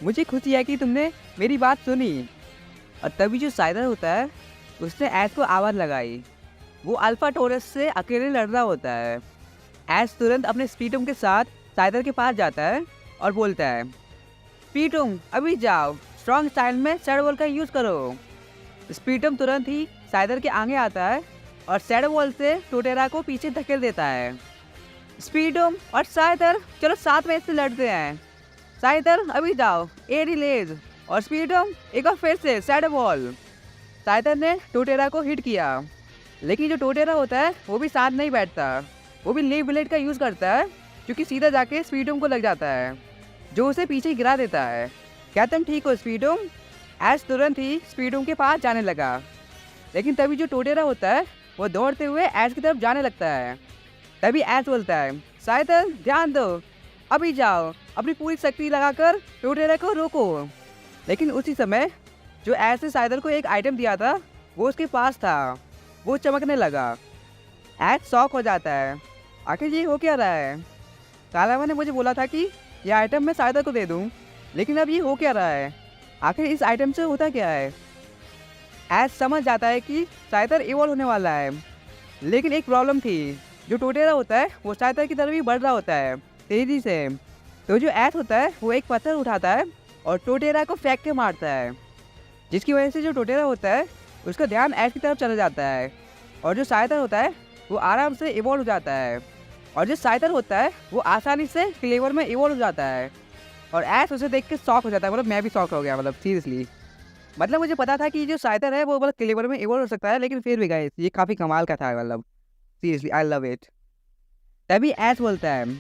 [SPEAKER 1] मुझे खुशी है कि तुमने मेरी बात सुनी। और तभी जो साइदर होता है उसने ऐश को आवाज़ लगाई। वो अल्फा टोरस से अकेले लड़ रहा होता है। ऐश तुरंत अपने स्पीडोम के साथ साइदर के पास जाता है और बोलता है, स्पीडोम अभी जाओ, स्ट्रॉन्ग स्टाइल में सैड वॉल का यूज़ करो। स्पीडोम तुरंत ही साइदर के आगे आता है और सैड वॉल से टोटेरा को पीछे धकेल देता है। स्पीडोम और साइदर चलो साथ में इससे लड़ते हैं। साइदर अभी जाओ, एरी लेज। और स्पीडोम एक बार फिर से सैड वॉल। साइदर ने टोटेरा को हिट किया, लेकिन जो टोटेरा होता है वो भी साथ नहीं बैठता, वो भी लीव ब्लेड का यूज़ करता है, जो कि सीधा जाके स्पीडोम को लग जाता है, जो उसे पीछे गिरा देता है। क्या तुम ठीक हो स्पीडोम? ऐश तुरंत ही स्पीडोम के पास जाने लगा, लेकिन तभी जो टोटेरा होता है वो दौड़ते हुए ऐश की तरफ जाने लगता है। तभी ऐश बोलता है, साइदर ध्यान दो, अभी जाओ, अपनी पूरी शक्ति लगाकर टोटेरा को रोको। लेकिन उसी समय जो ऐश ने साइदर को एक आइटम दिया था वो उसके पास था, वो चमकने लगा। ऐश शॉक हो जाता है, आखिर ये हो क्या रहा है? कालावा ने मुझे बोला था कि यह आइटम मैं साइदर को दे दूं, लेकिन अब ये हो क्या रहा है? आखिर इस आइटम से होता क्या है। ऐश समझ जाता है कि साइतर इवॉल्व होने वाला है, लेकिन एक प्रॉब्लम थी। जो टोटेरा होता है वो साइतर की तरफ ही बढ़ रहा होता है तेजी से। तो जो ऐश होता है वो एक पत्थर उठाता है और टोटेरा को फेंक के मारता है, जिसकी वजह से जो टोटेरा होता है उसका ध्यान ऐश की तरफ चला जाता है और जो साइतर होता है वो आराम से इवॉल्व हो जाता है। और जो साइतर होता है वो आसानी से क्लेवर में इवॉल्व हो जाता है और ऐश उसे देख के शॉक हो जाता है। मतलब मैं भी शॉक हो गया, मतलब सीरियसली। मतलब मुझे पता था कि जो साइतर है वो मतलब क्लेवर में इवॉल्व हो सकता है, लेकिन फिर भी गाइस ये काफ़ी कमाल का था। मतलब सीरियसली आई लव इट। तभी ऐश बोलता है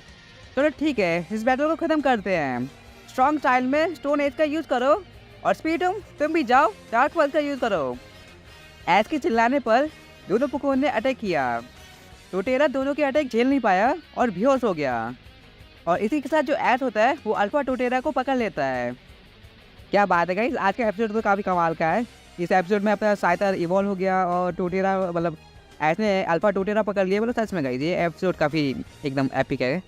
[SPEAKER 1] चलो ठीक है, इस बैटल को ख़त्म करते हैं। स्ट्रॉन्ग स्टाइल में स्टोन एज का यूज़ करो और स्पीडुम तुम भी जाओ डार्क पल्स का यूज़ करो। ऐश के चिल्लाने पर दोनों पोकेमॉन ने अटैक किया। टोटेरा दोनों के अटैक झेल नहीं पाया और बेहोश हो गया। और इसी के साथ जो ऐश होता है वो अल्फा टोटेरा को पकड़ लेता है। क्या बात है गाइस, आज का एपिसोड तो काफ़ी कमाल का है। इस एपिसोड में अपना साइतर इवॉल्व हो गया और टोटेरा मतलब ऐश ने अल्फा टोटेरा पकड़ लिया। मतलब सच में गाइस ये एपिसोड काफ़ी एकदम एपिक है।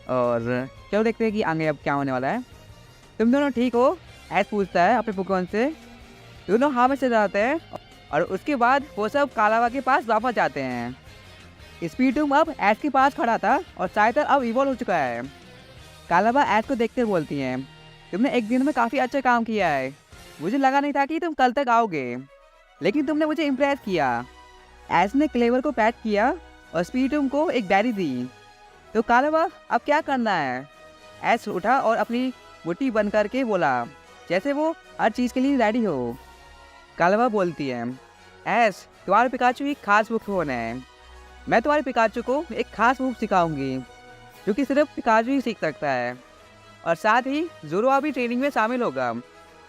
[SPEAKER 1] और चलो देखते हैं कि आगे अब क्या होने वाला है। तुम दोनों ठीक हो, ऐश पूछता है अपने पोकेमॉन से। दोनों हाँ में से जाते हैं और उसके बाद वो सब कालावा के पास वापस जाते हैं। स्पीडुम अब ऐश के पास खड़ा था और साइतर अब इवॉल्व हो चुका है। कालावा ऐश को देखते बोलती हैं तुमने एक दिन में काफ़ी अच्छा काम किया है। मुझे लगा नहीं था कि तुम कल तक आओगे, लेकिन तुमने मुझे इम्प्रेस किया। ऐश ने क्लेवर को पैट किया और स्पीडुम को एक बैरी दी। तो कालावा अब क्या करना है। ऐश उठा और अपनी मुट्ठी बंद करके बोला जैसे वो हर चीज़ के लिए रेडी हो। कालावा बोलती है ऐश तुम्हारे पिकाचू एक खास पोकेमॉन है। मैं तुम्हारे पिकाचू को एक खास मूव सिखाऊंगी जो कि सिर्फ पिकाचू ही सीख सकता है। और साथ ही ज़ोरोआ भी ट्रेनिंग में शामिल होगा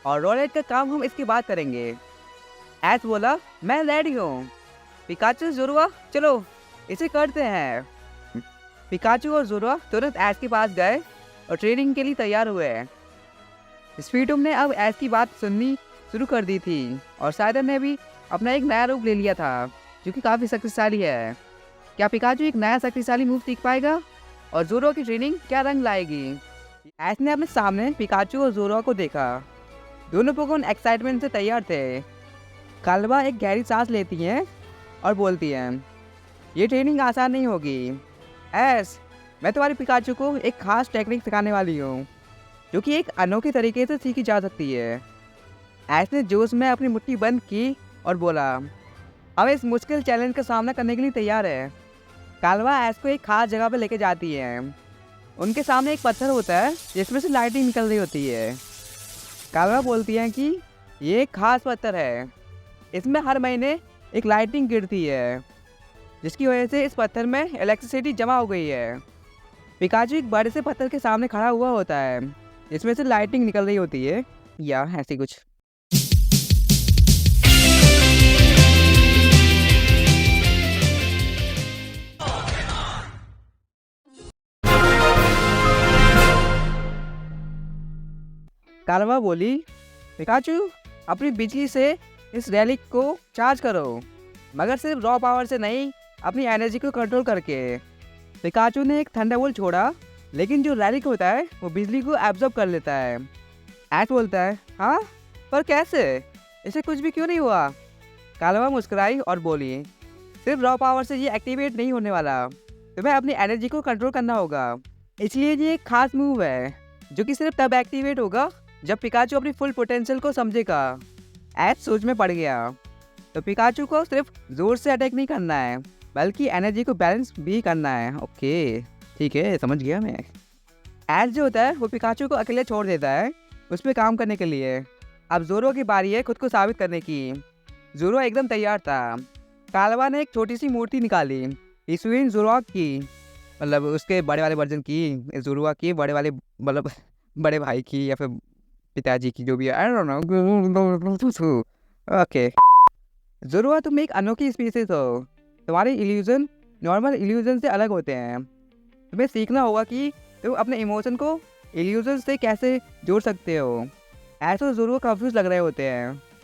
[SPEAKER 1] और रोलेट का काम हम इसके बाद करेंगे। ऐश बोला मैं रेडी हूँ। पिकाचू ज़ोरोआ चलो इसे करते हैं। पिकाचू और ज़ोरोआ तुरंत ऐश के पास गए और ट्रेनिंग के लिए तैयार हुए। स्पीडुम ने अब ऐश की बात सुननी शुरू कर दी थी और साइतर ने भी अपना एक नया रूप ले लिया था जो कि काफ़ी शक्तिशाली है। क्या पिकाचू एक नया शक्तिशाली मूव सीख पाएगा और ज़ोरोआ की ट्रेनिंग क्या रंग लाएगी। ऐश ने अपने सामने पिकाचू और ज़ोरोआ को देखा। दोनों पोकेमॉन एक्साइटमेंट से तैयार थे। कालावा एक गहरी सांस लेती हैं और बोलती हैं ये ट्रेनिंग आसान नहीं होगी। ऐश मैं तुम्हारे पिकाचू को एक खास टेक्निक सिखाने वाली हूँ जो कि एक अनोखे तरीके से सीखी जा सकती है। ऐश ने जोश में अपनी मुट्ठी बंद की और बोला हम इस मुश्किल चैलेंज का सामना करने के लिए तैयार है। कालावा ऐश को एक खास जगह पर लेके जाती है। उनके सामने एक पत्थर होता है जिसमें से लाइटिंग निकल रही होती है। कालावा बोलती हैं कि ये एक खास पत्थर है, इसमें हर महीने एक लाइटिंग गिरती है जिसकी वजह से इस पत्थर में इलेक्ट्रिसिटी जमा हो गई है। पिकाचू एक बड़े से पत्थर के सामने खड़ा हुआ होता है जिसमें से लाइटिंग निकल रही होती है या ऐसी कुछ। कालावा बोली पिकाचू अपनी बिजली से इस रैलिक को चार्ज करो, मगर सिर्फ रॉ पावर से नहीं, अपनी एनर्जी को कंट्रोल करके। पिकाचू ने एक थंडरबोल्ट छोड़ा, लेकिन जो रैलिक होता है वो बिजली को एब्जॉर्ब कर लेता है। ऐश बोलता है हाँ पर कैसे, इसे कुछ भी क्यों नहीं हुआ। कालावा मुस्कुराई और बोली सिर्फ रॉ पावर से ये एक्टिवेट नहीं होने वाला, तुम्हें अपनी एनर्जी को कंट्रोल करना होगा। इसलिए ये एक खास मूव है जो कि सिर्फ तब एक्टिवेट होगा जब पिकाचू अपनी फुल पोटेंशियल को समझेगा। ऐश सोच में पड़ गया। तो पिकाचू को सिर्फ जोर से अटैक नहीं करना है बल्कि एनर्जी को बैलेंस भी करना है। ओके ठीक है समझ गया मैं। ऐश जो होता है वो पिकाचू को अकेले छोड़ देता है उस पर काम करने के लिए। अब ज़ोरोआ की बारी है खुद को साबित करने की। ज़ोरोआ एकदम तैयार था। कालावा ने एक छोटी सी मूर्ति निकाली ईसुइन ज़ोरोआ की, मतलब उसके बड़े वाले वर्जन की, ज़ोरोआ की बड़े वाले मतलब बड़े भाई की या फिर पिताजी की, जो भी है आई डोंट नो। ओके ज़ोरोआ तुम एक अनोखी स्पीसीज हो, तुम्हारे इल्यूजन नॉर्मल इल्यूजन से अलग होते हैं। तुम्हें सीखना होगा कि तुम अपने इमोशन को इल्यूजन से कैसे जोड़ सकते हो। ऐसा ज़ोरोआ कंफ्यूज लग रहे होते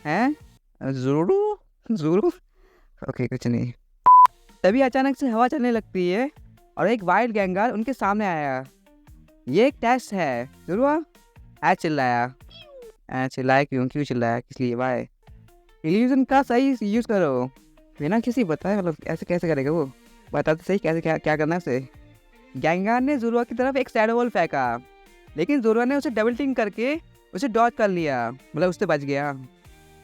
[SPEAKER 1] हैं ज़ोरो ओके कुछ नहीं। तभी अचानक से हवा चलने लगती है और एक वाइल्ड गैंगार उनके सामने आया। ये एक टेस्ट है ज़ोरोआ, ऐश चिल्लाया।
[SPEAKER 2] चिल्लाए क्यों चिल्लाया किस लिए भाई? इल्यूजन का सही यूज़ करो, बिना किसी बताए, मतलब ऐसे कैसे करेगा वो? बता तो सही कैसे क्या क्या करना है उसे? गैंगार ने ज़ोरुआ की तरफ एक शैडो बॉल फेंका, लेकिन ज़ोरुआ ने उसे डबल टिंग करके उसे डॉज कर लिया, मतलब उससे बच गया।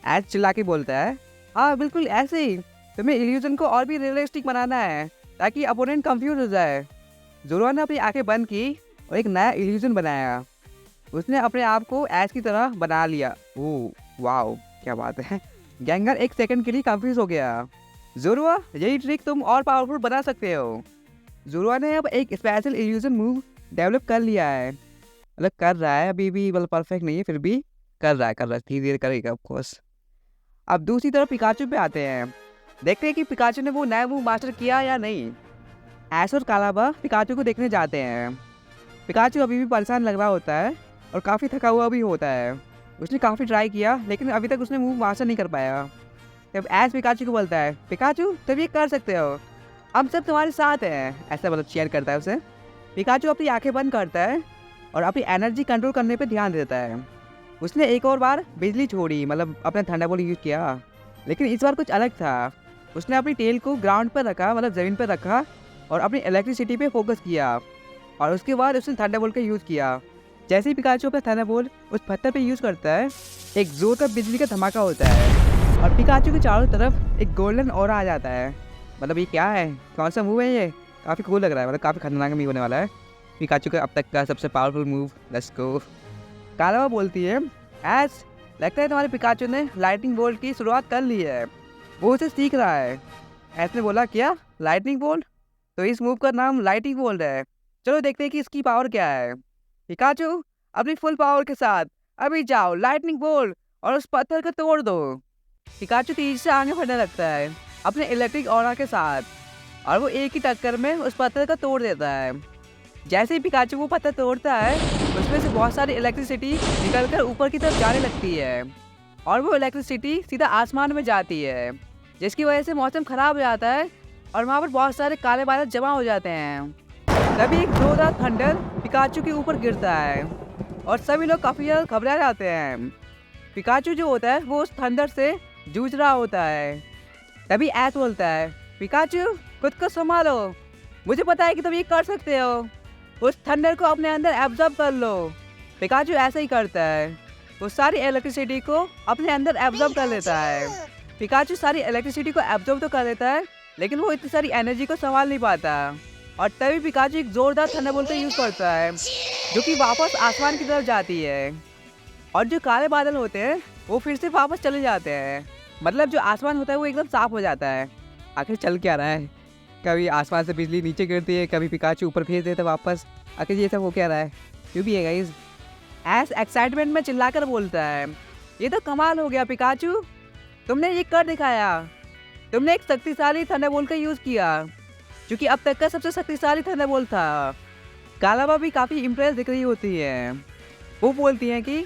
[SPEAKER 2] ऐश चिल्ला के बोलता है, हाँ बिल्कुल ऐसे ही, तुम्हें इल्यूजन को और भी रियलिस्टिक बनाना है ताकि अपोनेंट कंफ्यूज हो जाए। ज़ोरुआ ने अपनी आंखें बंद की और एक नया इल्यूजन बनाया। उसने अपने आप को ऐश की तरह बना लिया। ओह वाओ, क्या बात है। गैंगर एक सेकंड के लिए कंफ्यूज हो गया। ज़ोरुआ, यही ट्रिक तुम और पावरफुल बना सकते हो। ज़ोरुआ ने अब एक स्पेशल इल्यूजन मूव डेवलप कर लिया है, मतलब कर रहा है, अभी भी मतलब परफेक्ट नहीं है, फिर भी कर रहा है, धीरे धीरे करेगा ऑफकोर्स। अब दूसरी तरफ पिकाचू पे आते हैं, देखते हैं कि पिकाचू ने वो नया मूव मास्टर किया या नहीं। ऐश और कालाबा पिकाचू को देखने जाते हैं। पिकाचू अभी भी परेशान लग रहा होता है और काफ़ी थका हुआ भी होता है। उसने काफ़ी ट्राई किया लेकिन अभी तक उसने मूव मास्टर नहीं कर पाया। तब ऐश पिकाचू को बोलता है, पिकाचू तुम ये कर सकते हो, हम सब तुम्हारे साथ हैं, ऐसा मतलब शेयर करता है उसे। पिकाचू अपनी आंखें बंद करता है और अपनी एनर्जी कंट्रोल करने पे ध्यान देता है। उसने एक और बार बिजली छोड़ी, मतलब अपना थंडरबोल्ट यूज़ किया, लेकिन इस बार कुछ अलग था। उसने अपनी टेल को ग्राउंड पर रखा, मतलब ज़मीन पर रखा और अपनी इलेक्ट्रिसिटी पे फोकस किया और उसके बाद उसने थंडरबोल्ट का यूज़ किया। जैसे ही पिकाचू अपना थंडरबोल्ट उस पत्थर पे यूज़ करता है, एक जोर का बिजली का धमाका होता है और पिकाचू के चारों तरफ एक गोल्डन ऑरा आ जाता है। मतलब ये क्या है, कौन सा मूव है ये? काफ़ी कूल लग रहा है, मतलब काफ़ी खतरनाक मूव होने वाला है। पिकाचू का अब तक का सबसे पावरफुल मूव, लेट्स गो। कालाबा बोलती है, ऐश लगता है तुम्हारे पिकाचू ने लाइटनिंग बोल्ट की शुरुआत कर ली है, वो उसे सीख रहा है। ऐश ने बोला, क्या लाइटनिंग बोल्ट? तो इस मूव का नाम लाइटनिंग बोल्ट है, चलो देखते हैं कि इसकी पावर क्या है। पिकाचू अपनी फुल पावर के साथ अभी जाओ लाइटनिंग बोल्ट और उस पत्थर को तोड़ दो। पिकाचू तेजी से आगे बढ़ने लगता है अपने इलेक्ट्रिक ऑरा के साथ और वो एक ही टक्कर में उस पत्थर को तोड़ देता है। जैसे ही पिकाचू वो पत्थर तोड़ता है, उसमें से बहुत सारी इलेक्ट्रिसिटी निकलकर ऊपर की तरफ जाने लगती है और वो इलेक्ट्रिसिटी सीधा आसमान में जाती है, जिसकी वजह से मौसम खराब हो जाता है और वहाँ पर बहुत सारे काले बादल जमा हो जाते हैं। तभी एक जोरदार थंडर पिकाचू के ऊपर गिरता है और सभी लोग काफ़ी ज़्यादा घबरा जाते हैं। पिकाचू जो होता है वो उस थंडर से जूझ रहा होता है। तभी ऐश बोलता है, पिकाचू खुद को संभालो, मुझे पता है कि तुम ये कर सकते हो, उस थंडर को अपने अंदर एब्जॉर्ब कर लो। पिकाचू ऐसा ही करता है, वो सारी इलेक्ट्रिसिटी को अपने अंदर एब्जॉर्ब कर लेता है। पिकाचू सारी इलेक्ट्रिसिटी को एब्जॉर्ब तो कर लेता है, लेकिन वो इतनी सारी एनर्जी को संभाल नहीं पाता और तभी पिकाचू एक जोरदार थंडरबोल्ट का यूज़ करता है, जो कि वापस आसमान की तरफ जाती है और जो काले बादल होते हैं वो फिर से वापस चले जाते हैं। मतलब जो आसमान होता है वो एकदम साफ हो जाता है। आखिर चल क्या रहा है, कभी आसमान से बिजली नीचे गिरती है, कभी पिकाचू ऊपर भेज देता है वापस, आखिर ये सब हो क्या रहा है? क्यों भी है गाइस? ऐश एक्साइटमेंट में चिल्लाकर बोलता है, ये तो कमाल हो गया पिकाचू, तुमने ये कर दिखाया, तुमने एक शक्तिशाली थंडरबोल्ट का यूज़ किया, जो कि अब तक का सबसे शक्तिशाली थंडरबोल्ट था। कालाबा भी काफ़ी इम्प्रेस दिख रही होती है। वो बोलती हैं कि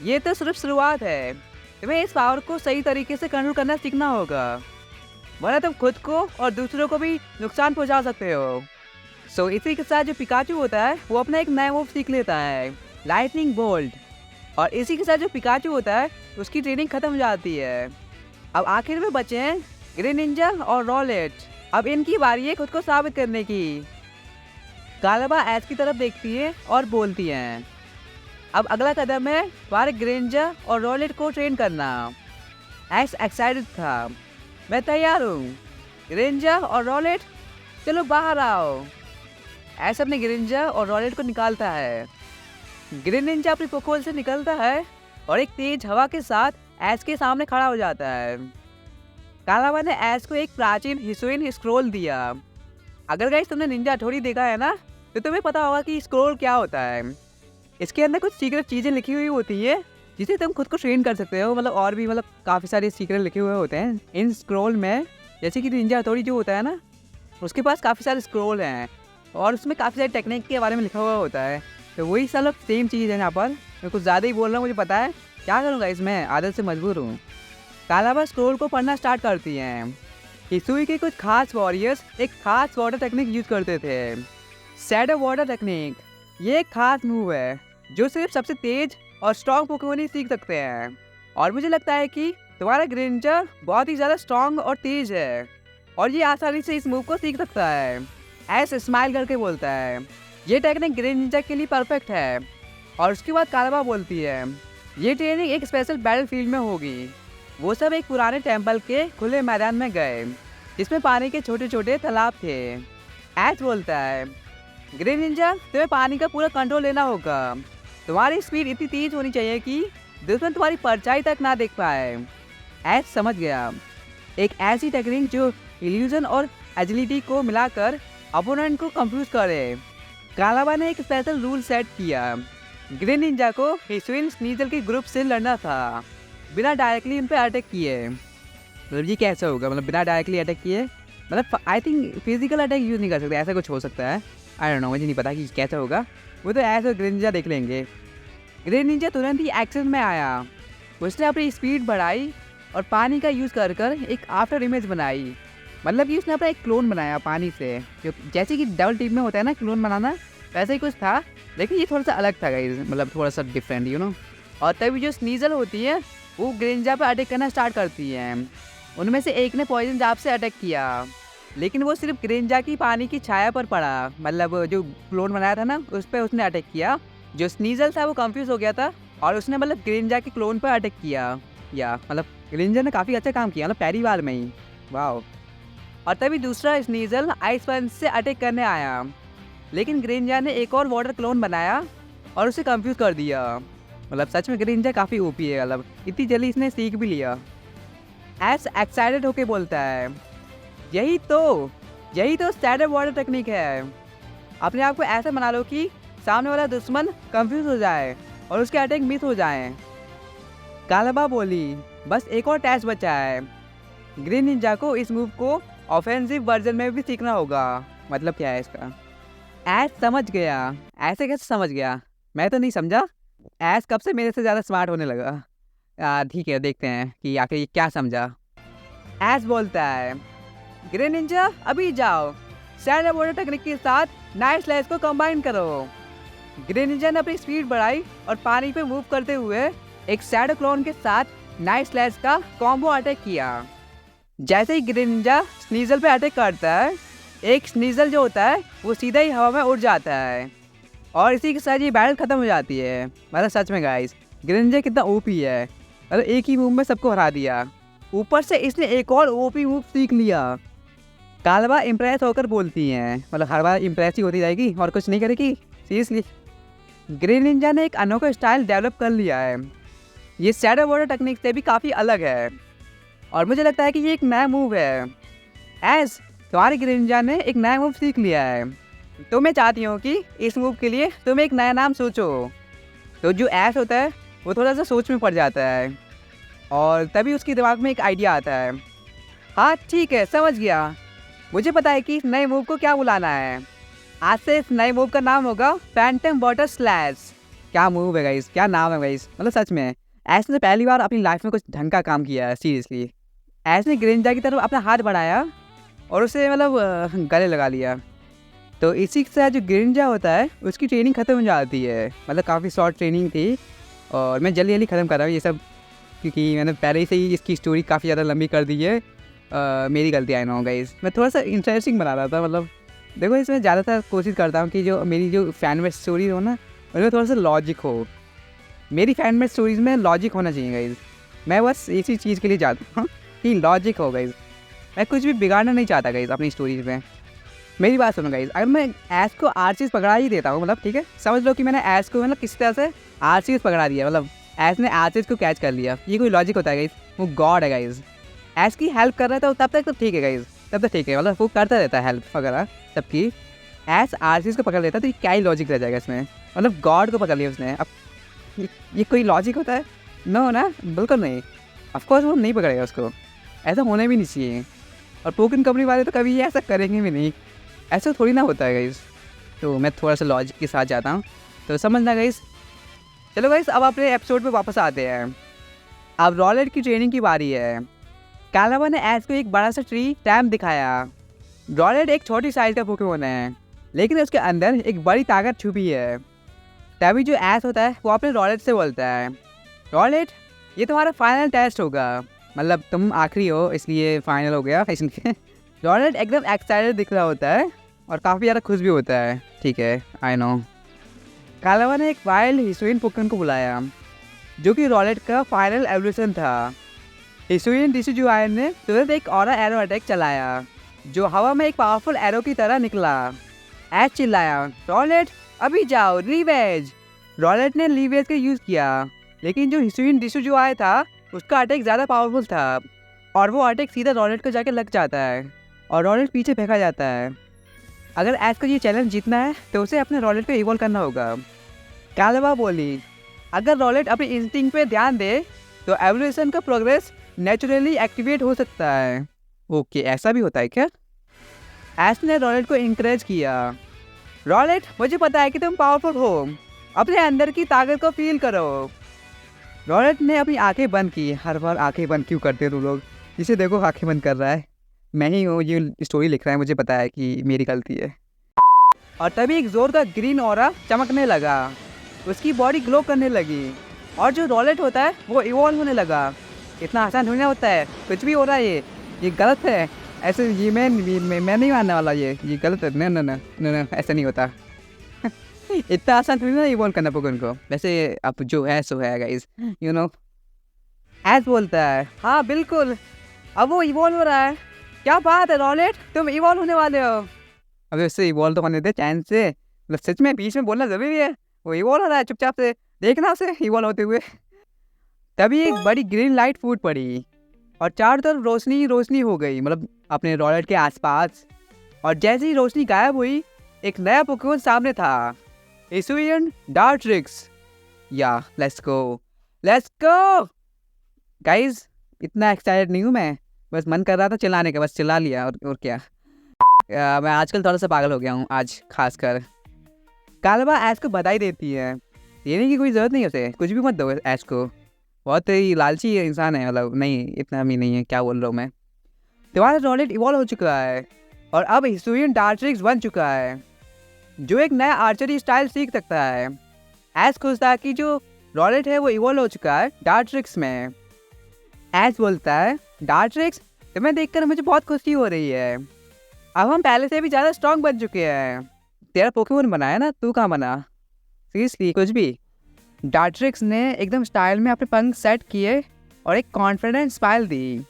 [SPEAKER 2] ये तो सिर्फ शुरुआत है, तुम्हें इस पावर को सही तरीके से कंट्रोल करना सीखना होगा, वरना तुम खुद को और दूसरों को भी नुकसान पहुंचा सकते हो। सो इसी के साथ जो पिकाचू होता है वो अपना एक नया मूव सीख लेता है, लाइटनिंग बोल्ट, और इसी के साथ जो पिकाचू होता है उसकी ट्रेनिंग खत्म हो जाती है। अब आखिर में बचे हैं ग्रीन निंजा और रॉलेट। अब इनकी बारी है खुद को साबित करने की। कालाबा ऐश की तरफ देखती है और बोलती हैं, अब अगला कदम है तुम्हारे ग्रेंजा और रॉलेट को ट्रेन करना। ऐश एक्साइटेड था, मैं तैयार हूँ, ग्रेंजा और रॉलेट चलो बाहर आओ। ऐश अपने ग्रेंजा और रॉलेट को निकालता है। ग्रीन निंजा अपनी पोकोल से निकलता है और एक तेज हवा के साथ ऐश के सामने खड़ा हो जाता है। कालाबा ने ऐश को एक प्राचीन हिसुइन स्क्रोल दिया। अगर गाइस तुमने निंजा हथौड़ी देखा है ना, तो तुम्हें पता होगा कि स्क्रोल क्या होता है। इसके अंदर कुछ सीक्रेट चीज़ें लिखी हुई होती है जिसे तुम खुद को ट्रेन कर सकते हो, मतलब और भी मतलब काफ़ी सारे सीक्रेट लिखे हुए होते हैं इन स्क्रोल में। जैसे कि निंजा हथौड़ी जो होता है ना, उसके पास काफ़ी सारे स्क्रोल हैं और उसमें काफ़ी सारे टेक्निक के बारे में लिखा हुआ होता है। तो वही सब सेम चीज़ है यहाँ पर। मैं कुछ ज़्यादा ही बोल रहा हूँ, मुझे पता है, क्या करूँगा इसमें, आदत से मजबूर हूँ। कालाबा स्क्रोल को पढ़ना स्टार्ट करती हैं। हिसुई के कुछ खास वॉरियर्स एक खास वाटर टेक्निक यूज करते थे, शैडो वाटर टेक्निक। ये एक खास मूव है जो सिर्फ सबसे तेज
[SPEAKER 1] और स्ट्रॉन्ग पोकेमोन ही सीख सकते हैं। और मुझे लगता है कि तुम्हारा ग्रेनिंजा बहुत ही ज़्यादा स्ट्रॉन्ग और तेज है और ये आसानी से इस मूव को सीख सकता है। ऐसे स्माइल करके बोलता है, ये टेक्निक ग्रेनिंजा के लिए परफेक्ट है। और उसके बाद कालाबा बोलती है, ये ट्रेनिंग एक स्पेशल बैटल फील्ड में होगी। वो सब एक पुराने टेम्पल के खुले मैदान में गए जिसमें पानी के छोटे छोटे तालाब थे। ऐश बोलता है, ग्रेनिंजा तुम्हें पानी का पूरा कंट्रोल लेना होगा। तुम्हारी स्पीड इतनी तेज होनी चाहिए कि दुश्मन तुम्हारी परछाई तक ना देख पाए। ऐश समझ गया, एक ऐसी टेक्निक जो इल्यूजन और एजिलिटी को मिलाकर अपोनेंट को कंफ्यूज करे। कालाबा ने एक स्पेशल रूल सेट किया, ग्रेनिंजा को हिस्विन स्नीजल के ग्रुप से लड़ना था बिना डायरेक्टली उन पर अटैक किए। मतलब ये कैसे होगा, मतलब बिना डायरेक्टली अटैक किए, मतलब I think physical attack use नहीं कर सकते, ऐसा कुछ हो सकता है। आई डोंट नो, मुझे नहीं पता कि कैसे होगा, वो तो ऐसे ग्रेनिंजा देख लेंगे। ग्रेनिंजा तुरंत ही एक्शन में आया। उसने अपनी स्पीड बढ़ाई और पानी का यूज़ कर कर एक आफ्टर इमेज बनाई। मतलब कि उसने अपना एक क्लोन बनाया पानी से, जो जैसे कि डबल टीम में होता है ना क्लोन बनाना, वैसे ही कुछ था, लेकिन ये थोड़ा सा अलग था गाइस, मतलब थोड़ा सा डिफरेंट यू नो। और तभी जो स्नीजल होती है वो ग्रेनिंजा पे अटैक करना स्टार्ट करती है। उनमें से एक ने पॉइजन जाप से अटैक किया, लेकिन वो सिर्फ ग्रेनिंजा की पानी की छाया पर पड़ा। मतलब जो क्लोन बनाया था ना उस पर उसने अटैक किया। जो स्नीजल था वो कंफ्यूज हो गया था और उसने मतलब ग्रेनिंजा के क्लोन पर अटैक किया। या मतलब ग्रेनिंजा ने काफ़ी अच्छा काम किया, मतलब पहली बार में ही, वाह। और तभी दूसरा स्नीजल आइस पंच से अटैक करने आया, लेकिन ग्रेनिंजा ने एक और वाटर क्लोन बनाया और उसे कंफ्यूज कर दिया। मतलब सच में ग्रेनिंजा काफ़ी ओपी है, मतलब इतनी जल्दी इसने सीख भी लिया। ऐश एक्साइटेड होके बोलता है, यही तो स्टैंडर्ड वाटर टेक्निक है। अपने आप को ऐसा बना लो कि सामने वाला दुश्मन कंफ्यूज हो जाए और उसके अटैक मिस हो जाएं। कालाबा बोली, बस एक और टेस्ट बचा है। ग्रेनिंजा को इस मूव को ऑफेंसिव वर्जन में भी सीखना होगा। मतलब क्या है इसका? ऐश समझ गया। ऐसे कैसे समझ गया? मैं तो नहीं समझा। ऐश कब से मेरे से ज़्यादा स्मार्ट होने लगा। ठीक है, देखते हैं कि आखिर ये क्या समझा। ऐश बोलता है, ग्रेनिंजा अभी जाओ, स्टैंडर्ड वाटर टेक्निक के साथ नाइट स्लैश को कंबाइन करो। ग्रेनिंजा ने अपनी स्पीड बढ़ाई और पानी पे मूव करते हुए एक शैडो क्लोन के साथ नाइट स्लैश का कॉम्बो अटैक किया। जैसे ही ग्रेनिंजा स्नीजल पे अटैक करता है, एक स्नीजल जो होता है वो सीधा ही हवा में उड़ जाता है और इसी के साथ ये बैटल खत्म हो जाती है। मतलब सच में गाइस, ग्रेनिंजा कितना ओपी है, मतलब एक ही मूव में सबको हरा दिया। ऊपर से इसने एक और ओपी मूव सीख लिया। कालाबा इम्प्रेस होकर बोलती हैं, मतलब हर बार इम्प्रेस ही होती जाएगी और कुछ नहीं करेगी, सीरियसली। ग्रेनिंजा ने एक अनोखा स्टाइल डेवलप कर लिया है। ये शैडो वाटर टेक्निक से भी काफ़ी अलग है और मुझे लगता है कि ये एक नया मूव है। ऐश, तुम्हारे ग्रेनिंजा ने एक नया मूव सीख लिया है, तो मैं चाहती हूँ कि इस मूव के लिए तुम एक नया नाम सोचो। तो जो ऐश होता है वो थोड़ा सा सोच में पड़ जाता है और तभी उसके दिमाग में एक आइडिया आता है। हाँ ठीक है, समझ गया। मुझे पता है कि इस नए मूव को क्या बुलाना है। आज से इस नए मूव का नाम होगा फैंटम वाटर स्लैश। क्या मूव है गाइस, क्या नाम है गाइस, मतलब सच में ऐश ने पहली बार अपनी लाइफ में कुछ ढंग का काम किया है, सीरियसली। ऐश ने ग्रेनिंजा की तरफ अपना हाथ बढ़ाया और उसे मतलब गले लगा लिया। तो इसी के साथ जो ग्रेनिंजा होता है उसकी ट्रेनिंग ख़त्म हो जाती है। मतलब काफ़ी शॉर्ट ट्रेनिंग थी और मैं जल्दी जल्दी ख़त्म कर रहा हूँ ये सब, क्योंकि मैंने पहले से ही इसकी स्टोरी काफ़ी ज़्यादा लंबी कर दी है। मेरी गलती आई नो गाइस, मैं थोड़ा सा इंटरेस्टिंग बना रहा था। मतलब देखो, इसमें ज़्यादातर कोशिश करता हूँ कि जो मेरी जो फैनमेड स्टोरी हो ना उसमें थोड़ा सा लॉजिक हो। मेरी फैनमेड स्टोरीज़ में लॉजिक होना चाहिए गाइस। मैं बस इसी चीज़ के लिए चाहता हूँ कि लॉजिक हो गाइस। मैं कुछ भी बिगाड़ना नहीं चाहता गाइस अपनी स्टोरीज में। मेरी बात सुनो गाइस, अगर मैं ऐश को आर्चीज पकड़ा ही देता हूँ, मतलब ठीक है, समझ लो कि मैंने ऐश को मतलब किसी तरह से आर्चीज पकड़ा दिया, मतलब ऐश ने आर्चीज को कैच कर लिया। ये कोई लॉजिक होता है गाइस? वो गॉड है गाइस। ऐश की हेल्प कर रहा है तो तब तक तो ठीक है गाइस, तब तक ठीक है, मतलब वो करता रहता है हेल्प वगैरह सबकी। ऐश आर्चीज को पकड़ लेता तो ये क्या ही लॉजिक रह जाएगा इसमें? मतलब गॉड को पकड़ लिया उसने। अब ये कोई लॉजिक होता है? नो ना, बिल्कुल नहीं। ऑफकोर्स वो नहीं पकड़ेगा उसको, ऐसा होने भी नहीं चाहिए। और पोकेमॉन कंपनी वाले तो कभी ये ऐसा करेंगे भी नहीं, ऐसा थोड़ी ना होता है गाइस। तो मैं थोड़ा सा लॉजिक के साथ जाता हूँ, तो समझना गाइस। चलो गाइस, अब अपने एपिसोड पे वापस आते हैं। अब रॉलेट की ट्रेनिंग की बारी है। कालाबा ने ऐश को एक बड़ा सा ट्री टैम दिखाया। रॉलेट एक छोटी साइज का पोकेमॉन है, लेकिन उसके अंदर एक बड़ी ताकत छुपी है। तभी जो एस होता है वो अपने रॉलेट से बोलता है, रॉलेट ये तुम्हारा फाइनल टेस्ट होगा, मतलब तुम आखिरी हो इसलिए फाइनल हो गया इसलिए। रॉलेट एकदम एक्साइटेड दिख रहा होता है और काफ़ी ज़्यादा खुश भी होता है। ठीक है, आई नो। कालावा ने एक वाइल्ड हिसुइन पोकेमॉन को बुलाया जो कि रॉलेट का फाइनल एवोल्यूशन था। हिसुइन डिशिजुआई ने तुरंत एक ऑरा एरो अटैक चलाया जो हवा में एक पावरफुल एरो की तरह निकला। एश चिल्लाया, रॉलेट अभी जाओ, लीवेज। रॉलेट ने लीवेज का यूज़ किया, लेकिन जो हिसुइन डिशिजुआई था उसका अटैक ज़्यादा पावरफुल था और वो अटैक सीधा रॉलेट को जाके लग जाता है और रॉलेट पीछे फेंका जाता है। अगर एश को ये चैलेंज जीतना है तो उसे अपने रॉलेट को इवॉल्व करना होगा। कालावा बोली, अगर रॉलेट अपने इंस्टिंक्ट पे ध्यान दे तो एवोल्यूशन का प्रोग्रेस नेचुरली एक्टिवेट हो सकता है। ओके, ऐसा भी होता है क्या? एश ने रॉलेट को इंकरेज किया, रॉलेट मुझे पता है कि तुम पावरफुल हो, अपने अंदर की ताकत को फील करो। रॉलेट ने अपनी आंखें बंद की। हर बार आंखें बंद क्यों करते हो तुम लोग? इसे देखो, आंखें बंद कर रहा है। मैं ही हूँ, ये स्टोरी लिख रहा है, मुझे पता है कि मेरी गलती है। और तभी एक जोर का ग्रीन ऑरा चमकने लगा, उसकी बॉडी ग्लो करने लगी और जो रॉलेट होता है वो इवॉल्व होने लगा। इतना आसान थोड़ी ना होता है, कुछ भी हो रहा है ये गलत है। ऐसे ये मैं नहीं मानने वाला, ये गलत है। न न न न न ऐसा नहीं होता। इतना आसान थोड़ी ना इवॉल्व करना पोकेमॉन को। वैसे अब जो है सो है गाइस, यू नो। एश बोलता है, हाँ बिल्कुल, अब वो इवॉल्व हो रहा है। क्या बात है रॉलेट, तुम इवॉल्व होने वाले हो। अब उससे इवॉल्व तो होने दे चैन से, मतलब सच में बीच में बोलना ज़रूरी है। वो इवॉल्व हो रहा है, चुपचाप से देखना उसे इवॉल्व होते हुए। तभी एक बड़ी ग्रीन लाइट फूट पड़ी और चारों तरफ रोशनी ही रोशनी हो गई, मतलब अपने रॉलेट के आसपास। और जैसे ही रोशनी गायब हुई, एक नया पोकेमॉन सामने था, हिसुइन डार्ट्रिक्स। या लेट्स गो गाइस। इतना एक्साइटेड नहीं हूँ मैं, बस मन कर रहा था चिल्लाने का, बस चिल्ला लिया। और क्या, मैं आजकल थोड़ा सा पागल हो गया हूँ आज खासकर। कालावा ऐश को बधाई देती है, देने की कोई ज़रूरत नहीं है उसे, कुछ भी मत दो ऐश को, बहुत ही लालची इंसान है। मतलब नहीं, इतना भी नहीं है, क्या बोल रहा हूँ मैं। तुम्हारा रॉलेट इवॉल्व हो चुका है और अब हिसुइन डार्ट्रिक्स बन चुका है जो एक नया आर्चरी स्टाइल सीख सकता है। ऐश खुश था कि जो रॉलेट है वो इवॉल्व हो चुका है डार्ट्रिक्स में। ऐश बोलता है, डार्ट्रिक्स तुम्हें देखकर मुझे बहुत खुशी हो रही है, अब हम पहले से भी ज़्यादा स्ट्रॉन्ग बन चुके हैं। तेरा पोकेमॉन बना है ना, तू कहाँ बना? सीरियसली कुछ भी? डार्ट्रिक्स ने एकदम स्टाइल में अपने पंख सेट किए और एक कॉन्फिडेंट स्माइल दी।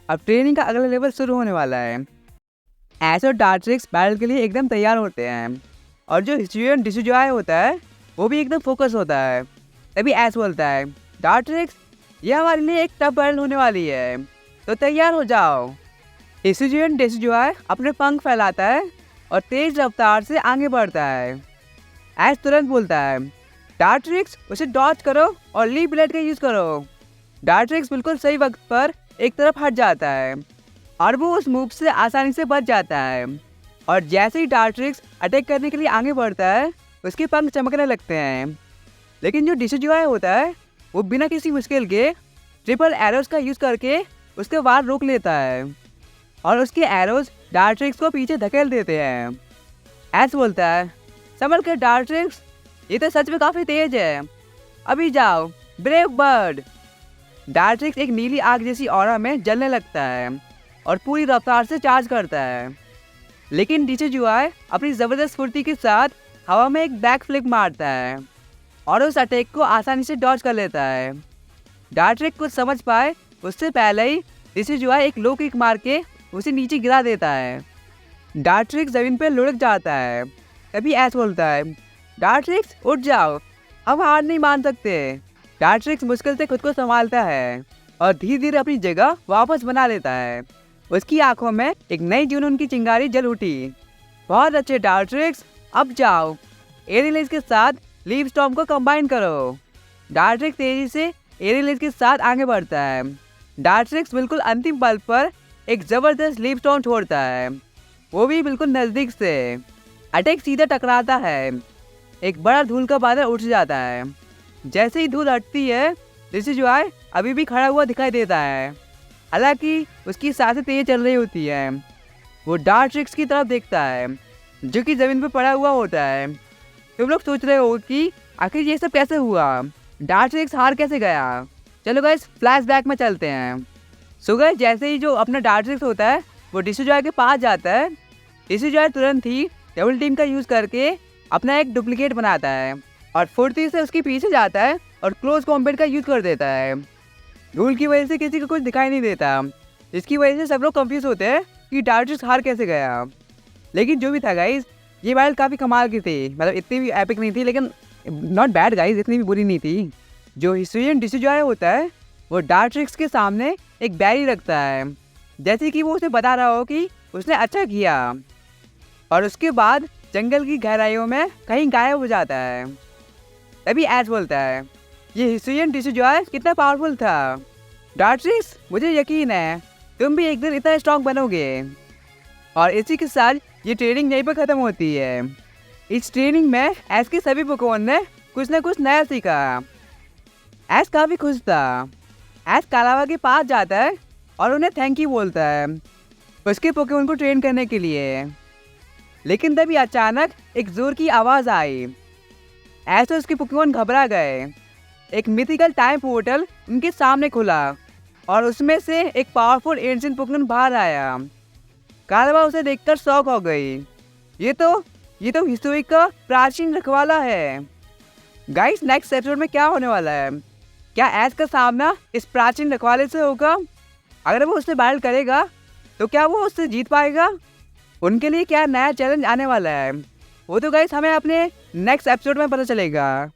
[SPEAKER 1] अब ट्रेनिंग का अगला लेवल शुरू होने वाला है। ऐश और डार्ट्रिक्स बैटल के लिए एकदम तैयार होते हैं और जो हिसुइन डिशिजुआई होता है वो भी एकदम फोकस होता है। तभी ऐश बोलता है, डार्ट्रिक्स ये हमारे लिए एक टफ बैटल होने वाली है, तो तैयार हो जाओ। हिसुइन डिशिजुआई अपने पंख फैलाता है और तेज रफ्तार से आगे बढ़ता है। ऐश तुरंत बोलता है, डार्ट्रिक्स उसे डॉज करो और लीफ ब्लेड का यूज़ करो। डार्ट्रिक्स बिल्कुल सही वक्त पर एक तरफ हट जाता है और वो उस मूव से आसानी से बच जाता है। और जैसे ही डार्ट्रिक्स अटैक करने के लिए आगे बढ़ता है, उसके पंख चमकने लगते हैं। लेकिन जो डिशिजुआई होता है वो बिना किसी मुश्किल के ट्रिपल एरोज का यूज़ करके उसके वार रोक लेता है और उसके एरोज डार्ट्रिक्स को पीछे धकेल देते हैं। ऐश बोलता है, संभल कर डार्ट्रिक्स, ये तो सच में काफ़ी तेज है, अभी जाओ ब्रेव बर्ड। डार्ट्रिक्स एक नीली आग जैसी ऑरा में जलने लगता है और पूरी रफ्तार से चार्ज करता है। लेकिन डिशिजुआई अपनी ज़बरदस्त फुर्ती के साथ हवा में एक बैक फ्लिप मारता है और उस अटैक को आसानी से डॉज कर लेता है। डार्ट्रिक्स कुछ समझ पाए उससे पहले ही डिशिजुआई एक लो किक मार के उसे नीचे गिरा देता है। डार्ट्रिक्स ज़मीन पर लुढ़क जाता है। तभी ऐश बोलता है, डार्ट्रिक्स उठ जाओ, अब हार नहीं मान सकते। डार्ट्रिक्स मुश्किल से खुद को संभालता है और धीरे धीरे अपनी जगह वापस बना लेता है। उसकी आंखों में एक नई जुनून की चिंगारी जल उठी। बहुत अच्छे डार्ट्रिक्स, अब जाओ, एरिलेज के साथ लीफ स्टॉर्म को कंबाइन करो। डार्ट्रिक्स तेजी से एरिलेज के साथ आगे बढ़ता है। डार्ट्रिक्स बिल्कुल अंतिम पल पर एक ज़बरदस्त लीफ स्टॉर्म छोड़ता है, वो भी बिल्कुल नज़दीक से। अटैक सीधा टकराता है, एक बड़ा धूल का बादल उठ जाता है। जैसे ही धूल हटती है, डिशिजुआई अभी भी खड़ा हुआ दिखाई देता है, हालांकि उसकी सांसें तेज चल रही होती है। वो डार्ट्रिक्स की तरफ देखता है जो कि ज़मीन पर पड़ा हुआ होता है। तुम लोग सोच रहे हो कि आखिर ये सब कैसे हुआ, डार्ट्रिक्स हार कैसे गया। चलो गाइस फ्लैशबैक में चलते हैं। सो गाइस जैसे ही जो अपना डार्ट्रिक्स होता है वो डिस्ट्रॉयर के पास जाता है, डिस्ट्रॉयर तुरंत ही डबल टीम का यूज़ करके अपना एक डुप्लीकेट बनाता है और फुर्ती से उसके पीछे जाता है और क्लोज कॉम्बैट का यूज़ कर देता है। धूल की वजह से किसी को कुछ दिखाई नहीं देता, जिसकी वजह से सब लोग कंफ्यूज होते हैं कि डार्ट्रिक्स हार कैसे गया। लेकिन जो भी था गाइस, ये बैटल काफ़ी कमाल की थी, मतलब इतनी भी एपिक नहीं थी लेकिन नॉट बैड गाइस, इतनी भी बुरी नहीं थी। जो हिस्टोरियन डिस्ट्रॉयर होता है वो डार्ट्रिक्स के सामने एक बैरी रखता है, जैसे कि वो उसे बता रहा हो कि उसने अच्छा किया, और उसके बाद जंगल की गहराइयों में कहीं गायब हो जाता है। तभी ऐश बोलता है ये हिस्टोरियन डिस्ट्रॉयर कितना पावरफुल था। डार्ट्रिक्स मुझे यकीन है तुम भी एक दिन इतना स्ट्रॉन्ग बनोगे। और इसी के साथ ये ट्रेनिंग यहीं पर ख़त्म होती है। इस ट्रेनिंग में ऐश के सभी पोकेमॉन ने कुछ ना कुछ नया सीखा। ऐश काफ़ी खुश था। ऐश कालावा के पास जाता है और उन्हें थैंक यू बोलता है उसके पोकेमॉन को ट्रेन करने के लिए। लेकिन तभी अचानक एक जोर की आवाज़ आई। ऐश और उसके पोकेमॉन घबरा गए। एक मिथिकल टाइम पोर्टल उनके सामने खुला और उसमें से एक पावरफुल एंशिएंट पोकेमॉन बाहर आया। कालावा उसे देखकर शॉक हो गई। ये तो हिस्टोरी का प्राचीन रखवाला है। गाइस नेक्स्ट एपिसोड में क्या होने वाला है? क्या ऐश का सामना इस प्राचीन रखवाले से होगा? अगर वो उससे बैटल करेगा तो क्या वो उससे जीत पाएगा? उनके लिए क्या नया चैलेंज आने वाला है? वो तो गाइस हमें अपने नेक्स्ट एपिसोड में पता चलेगा।